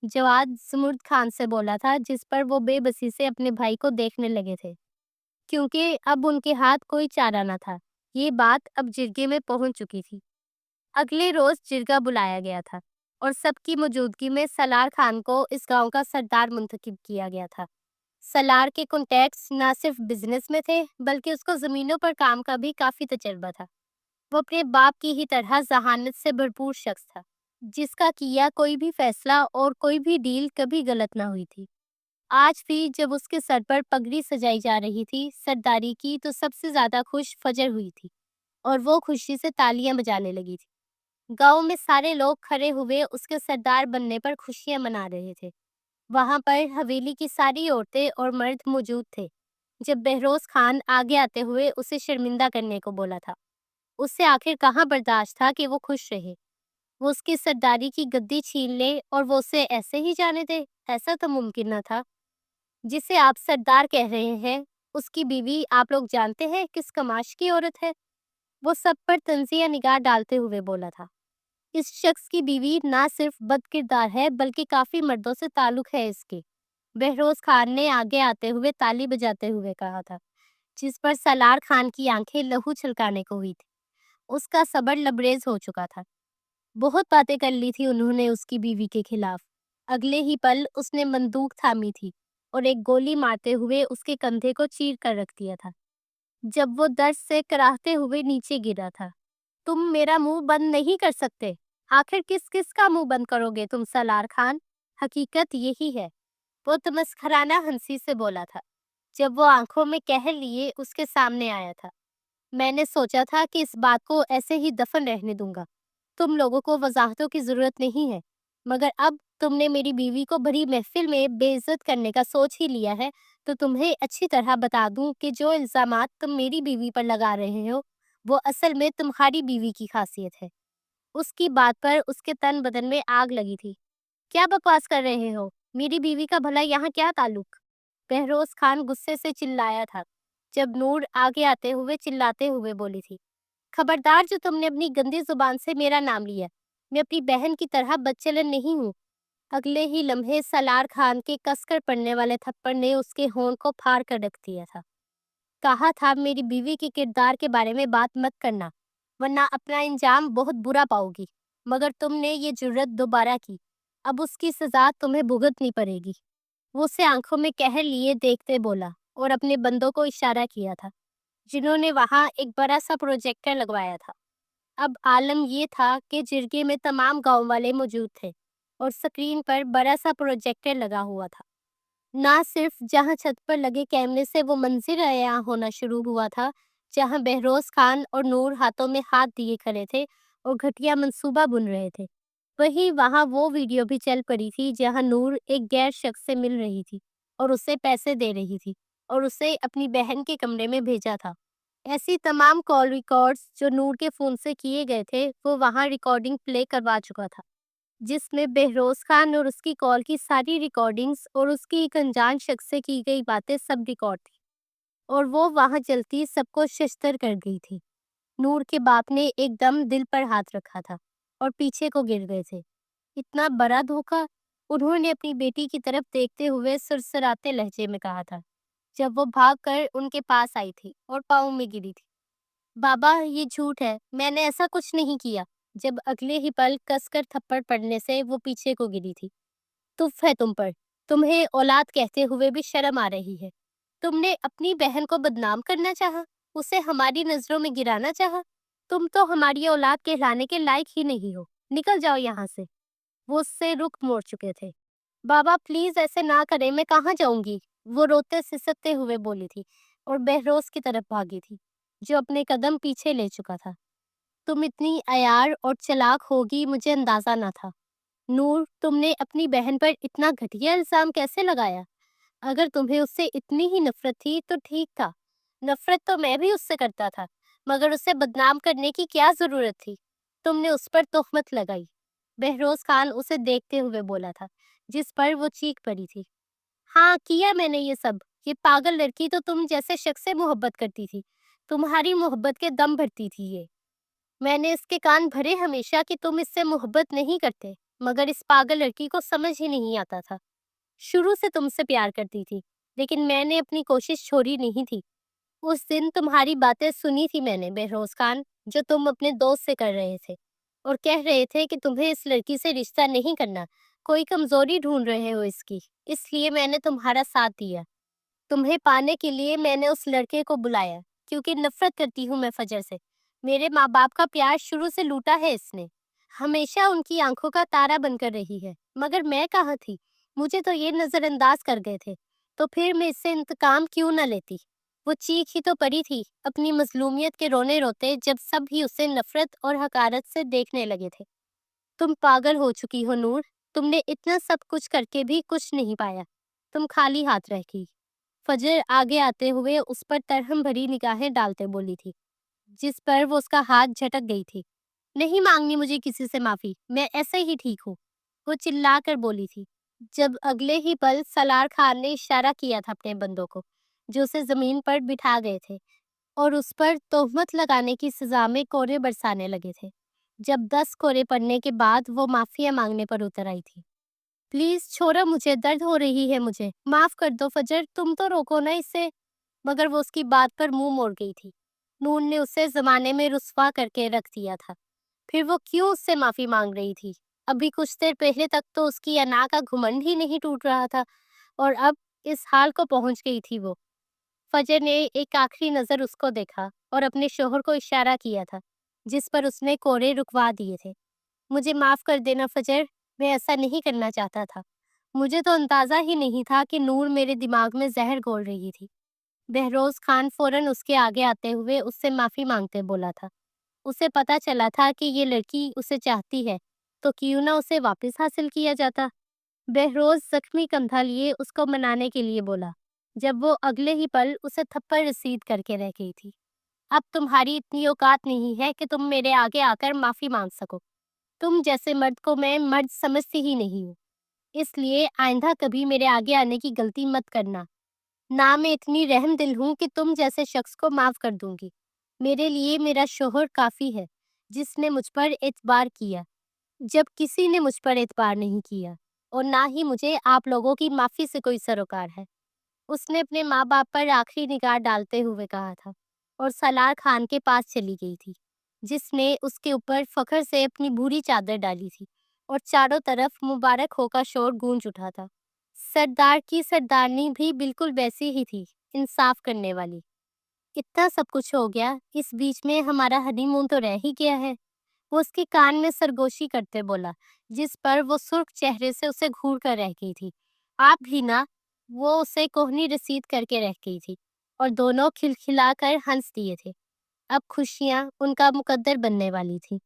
جواد زمرد خان سے بولا تھا، جس پر وہ بے بسی سے اپنے بھائی کو دیکھنے لگے تھے، کیونکہ اب ان کے ہاتھ کوئی چارہ نہ تھا۔ یہ بات اب جرگے میں پہنچ چکی تھی۔ اگلے روز جرگہ بلایا گیا تھا اور سب کی موجودگی میں سالار خان کو اس گاؤں کا سردار منتخب کیا گیا تھا۔ سالار کے کنٹیکٹس نہ صرف بزنس میں تھے، بلکہ اس کو زمینوں پر کام کا بھی کافی تجربہ تھا۔ وہ اپنے باپ کی ہی طرح ذہانت سے بھرپور شخص تھا، جس کا کیا کوئی بھی فیصلہ اور کوئی بھی ڈیل کبھی غلط نہ ہوئی تھی۔ آج بھی جب اس کے سر پر پگڑی سجائی جا رہی تھی سرداری کی، تو سب سے زیادہ خوش فجر ہوئی تھی اور وہ خوشی سے تالیاں بجانے لگی تھی۔ گاؤں میں سارے لوگ کھڑے ہوئے اس کے سردار بننے پر خوشیاں منا رہے تھے۔ وہاں پر حویلی کی ساری عورتیں اور مرد موجود تھے۔ جب بہروز خان آگے آتے ہوئے اسے شرمندہ کرنے کو بولا تھا، اس سے آخر کہاں برداشت تھا کہ وہ خوش رہے۔ وہ اس کی سرداری کی گدی چھین لے اور وہ اسے ایسے ہی جانے دے؟ ایسا تو ممکن نہ تھا۔ جسے آپ سردار کہہ رہے ہیں، اس کی بیوی آپ لوگ جانتے ہیں کس کماش کی عورت ہے؟ وہ سب پر تنزیہ نگاہ ڈالتے ہوئے بولا تھا۔ اس شخص کی بیوی نہ صرف بد کردار ہے، بلکہ کافی مردوں سے تعلق ہے اس کے۔ بہروز خان نے آگے آتے ہوئے تالی بجاتے ہوئے کہا تھا، جس پر سالار خان کی آنکھیں لہو چھلکانے کو ہوئی تھی۔ اس کا صبر لبریز ہو چکا تھا۔ بہت باتیں کر لی تھی انہوں نے اس کی بیوی کے خلاف۔ اگلے ہی پل اس نے بندوق تھامی تھی اور ایک گولی مارتے ہوئے اس کے کندھے کو چیر کر رکھ دیا تھا، جب وہ درد سے کراہتے ہوئے نیچے گرا تھا۔ تم میرا منہ بند نہیں کر سکتے؟ آخر کس کس کا منہ بند کرو گے تم سالار خان؟ حقیقت یہی ہے، وہ تمسخرانہ ہنسی سے بولا تھا، جب وہ آنکھوں میں کہر لیے اس کے سامنے آیا تھا۔ میں نے سوچا تھا کہ اس بات کو ایسے ہی دفن رہنے دوں گا، تم لوگوں کو وضاحتوں کی ضرورت نہیں ہے، مگر اب تم نے میری بیوی کو بڑی محفل میں بے عزت کرنے کا سوچ ہی لیا ہے، تو تمہیں اچھی طرح بتا دوں کہ جو الزامات تم میری بیوی پر لگا رہے ہو، وہ اصل میں تمہاری بیوی کی خاصیت ہے۔ اس کی بات پر اس کے تن بدن میں آگ لگی تھی۔ کیا بکواس کر رہے ہو؟ میری بیوی کا بھلا یہاں کیا تعلق؟ بہروز خان غصے سے چلایا تھا، جب نور آگے آتے ہوئے چلاتے ہوئے بولی تھی، خبردار جو تم نے اپنی گندی زبان سے میرا نام لیا، میں اپنی بہن کی طرح بدچلن نہیں ہوں۔ اگلے ہی لمحے سالار خان کے کس کر پڑنے والے تھپڑ نے اس کے ہونٹ کو پھاڑ کر رکھ دیا تھا۔ کہا تھا میری بیوی کے کردار کے بارے میں بات مت کرنا، ورنہ اپنا انجام بہت برا پاؤ گی، مگر تم نے یہ جرت دوبارہ کی، اب اس کی سزا تمہیں بھگتنی پڑے گی۔ وہ اسے آنکھوں میں کہر لیے دیکھتے بولا اور اپنے بندوں کو اشارہ کیا تھا، جنہوں نے وہاں ایک بڑا سا پروجیکٹر لگوایا تھا۔ اب عالم یہ تھا کہ جرگے میں تمام گاؤں والے موجود تھے اور سکرین پر بڑا سا پروجیکٹر لگا ہوا تھا۔ نہ صرف جہاں چھت پر لگے کیمرے سے وہ منظر عیاں ہونا شروع ہوا تھا، جہاں بہروز خان اور نور ہاتھوں میں ہاتھ دیے کھڑے تھے اور گھٹیا منصوبہ بن رہے تھے، وہیں وہاں وہ ویڈیو بھی چل پڑی تھی جہاں نور ایک غیر شخص سے مل رہی تھی اور اسے پیسے دے رہی تھی اور اسے اپنی بہن کے کمرے میں بھیجا تھا۔ ایسی تمام کال ریکارڈز جو نور کے فون سے کیے گئے تھے، وہ وہاں ریکارڈنگ پلے کروا چکا تھا، جس میں بہروز خان اور اس کی کال کی ساری ریکارڈنگز اور اس کی ایک انجان شخص سے کی گئی باتیں سب ریکارڈ تھی، اور وہ وہاں جلتی سب کو ششتر کر گئی تھی۔ نور کے باپ نے ایک دم دل پر ہاتھ رکھا تھا اور پیچھے کو گر گئے تھے۔ اتنا بڑا دھوکہ؟ انہوں نے اپنی بیٹی کی طرف دیکھتے ہوئے سرسراتے لہجے میں کہا تھا، جب وہ بھاگ کر ان کے پاس آئی تھی اور پاؤں میں گری تھی۔ بابا یہ جھوٹ ہے، میں نے ایسا کچھ نہیں کیا۔ جب اگلے ہی پل کس کر تھپڑ پڑنے سے وہ پیچھے کو گری تھی۔ تف ہے تم پر، تمہیں اولاد کہتے ہوئے بھی شرم آ رہی ہے۔ تم نے اپنی بہن کو بدنام کرنا چاہا، اسے ہماری نظروں میں گرانا چاہا۔ تم تو ہماری اولاد کہلانے کے لائق ہی نہیں ہو، نکل جاؤ یہاں سے۔ وہ اس سے رخ موڑ چکے تھے۔ بابا پلیز ایسے نہ کریں، میں کہاں جاؤں گی؟ وہ روتے سسکتے ہوئے بولی تھی اور بہروز کی طرف بھاگی تھی جو اپنے قدم پیچھے لے چکا تھا۔ تم اتنی عیار اور چلاک ہوگی مجھے اندازہ نہ تھا۔ نور، تم نے اپنی بہن پر اتنا گھٹیا الزام کیسے لگایا؟ اگر تمہیں اس سے اتنی ہی نفرت تھی تو ٹھیک تھا۔ نفرت تو میں بھی اس سے کرتا تھا، مگر اسے بدنام کرنے کی کیا ضرورت تھی؟ تم نے اس پر تہمت لگائی۔ بہروز خان اسے دیکھتے ہوئے بولا تھا، جس پر وہ چیخ پڑی تھی۔ ہاں کیا میں نے یہ سب۔ یہ پاگل لڑکی تو تم جیسے شخص سے محبت کرتی تھی، تمہاری محبت کے دم بھرتی تھی یہ۔ میں نے اس کے کان بھرے ہمیشہ کہ تم اس سے محبت نہیں کرتے، مگر اس پاگل لڑکی کو سمجھ ہی نہیں آتا تھا۔ شروع سے تم سے پیار کرتی تھی، لیکن میں نے اپنی کوشش چھوڑی نہیں تھی۔ اس دن تمہاری باتیں سنی تھی میں نے بہروز خان، جو تم اپنے دوست سے کر رہے تھے اور کہہ رہے تھے کہ تمہیں اس لڑکی سے رشتہ نہیں کرنا، کوئی کمزوری ڈھونڈ رہے ہو اس کی، اس لیے میں نے تمہارا ساتھ دیا۔ تمہیں پانے کے لیے میں نے اس لڑکے کو بلایا، کیونکہ نفرت کرتی ہوں میں فجر سے۔ میرے ماں باپ کا پیار شروع سے لوٹا ہے اس نے، ہمیشہ ان کی آنکھوں کا تارا بن کر رہی ہے، مگر میں کہاں تھی؟ مجھے تو یہ نظر انداز کر گئے تھے، تو پھر میں اس سے انتقام کیوں نہ لیتی؟ وہ چیخ ہی تو پڑی تھی اپنی مظلومیت کے رونے روتے جب سب ہی اسے نفرت اور حقارت سے دیکھنے لگے تھے۔ تم پاگل ہو چکی ہو نور، تم نے اتنا سب کچھ کر کے بھی کچھ نہیں پایا، تم خالی ہاتھ رہ گئی۔ فجر آگے آتے ہوئے اس پر ترہم بھری نگاہیں ڈالتے بولی تھی، جس پر وہ اس کا ہاتھ جھٹک گئی تھی۔ نہیں مانگنی مجھے کسی سے معافی، میں ایسے ہی ٹھیک ہوں، وہ چلا کر بولی تھی، جب اگلے ہی پل سالار خان نے اشارہ کیا تھا اپنے بندوں کو جو اسے زمین پر بٹھا گئے تھے اور اس پر تہمت لگانے کی سزا میں کورے برسانے لگے تھے۔ جب 10 کورے پڑنے کے بعد وہ معافیا مانگنے پر اتر آئی تھی۔ پلیز چھوڑو مجھے، درد ہو رہی ہے مجھے، معاف کر دو فجر، تم تو روکو نا اسے۔ مگر وہ اس کی بات پر منہ موڑ گئی تھی۔ نور نے اسے زمانے میں رسوا کر کے رکھ دیا تھا، پھر وہ کیوں اس سے معافی مانگ رہی تھی؟ ابھی کچھ دیر پہلے تک تو اس کی انا کا گھمنڈ ہی نہیں ٹوٹ رہا تھا، اور اب اس حال کو پہنچ گئی تھی وہ۔ فجر نے ایک آخری نظر اس کو دیکھا اور اپنے شوہر کو اشارہ کیا تھا، جس پر اس نے کورے رکوا دیے تھے۔ مجھے معاف کر دینا فجر، میں ایسا نہیں کرنا چاہتا تھا۔ مجھے تو اندازہ ہی نہیں تھا کہ نور میرے دماغ میں زہر گھول رہی تھی۔ بہروز خان فوراً اس کے آگے آتے ہوئے اس سے معافی مانگتے بولا تھا۔ اسے پتا چلا تھا کہ یہ لڑکی اسے چاہتی ہے، تو کیوں نہ اسے واپس حاصل کیا جاتا۔ بہروز زخمی کندھا لیے اس کو منانے کے لیے بولا، جب وہ اگلے ہی پل اسے تھپڑ رسید کر کے رہ گئی تھی۔ اب تمہاری اتنی اوقات نہیں ہے کہ تم میرے آگے آ کر معافی مانگ سکو۔ تم جیسے مرد کو میں مرد سمجھتی ہی نہیں ہوں، اس لیے آئندہ کبھی میرے آگے آنے کی غلطی مت کرنا۔ نہ میں اتنی رحم دل ہوں کہ تم جیسے شخص کو معاف کر دوں گی۔ میرے لیے میرا شوہر کافی ہے، جس نے مجھ پر اعتبار کیا جب کسی نے مجھ پر اعتبار نہیں کیا، اور نہ ہی مجھے آپ لوگوں کی معافی سے کوئی سروکار ہے۔ اس نے اپنے ماں باپ پر آخری نگاہ ڈالتے ہوئے کہا تھا، اور سالار خان کے پاس چلی گئی تھی، جس نے اس کے اوپر فخر سے اپنی بھوری چادر ڈالی تھی، اور چاروں طرف مبارک ہو کا شور گونج اٹھا تھا۔ سردار کی سردارنی بھی بالکل ویسی ہی تھی، انصاف کرنے والی۔ اتنا سب کچھ ہو گیا، اس بیچ میں ہمارا ہنی مون تو رہ ہی گیا ہے، وہ اس کے کان میں سرگوشی کرتے بولا، جس پر وہ سرخ چہرے سے اسے گھور کر رہ گئی تھی۔ آپ بھی نا، وہ اسے کوہنی رسید کر کے رہ گئی تھی، اور دونوں کھلکھلا کر ہنس دیے تھے۔ اب خوشیاں ان کا مقدر بننے والی تھی۔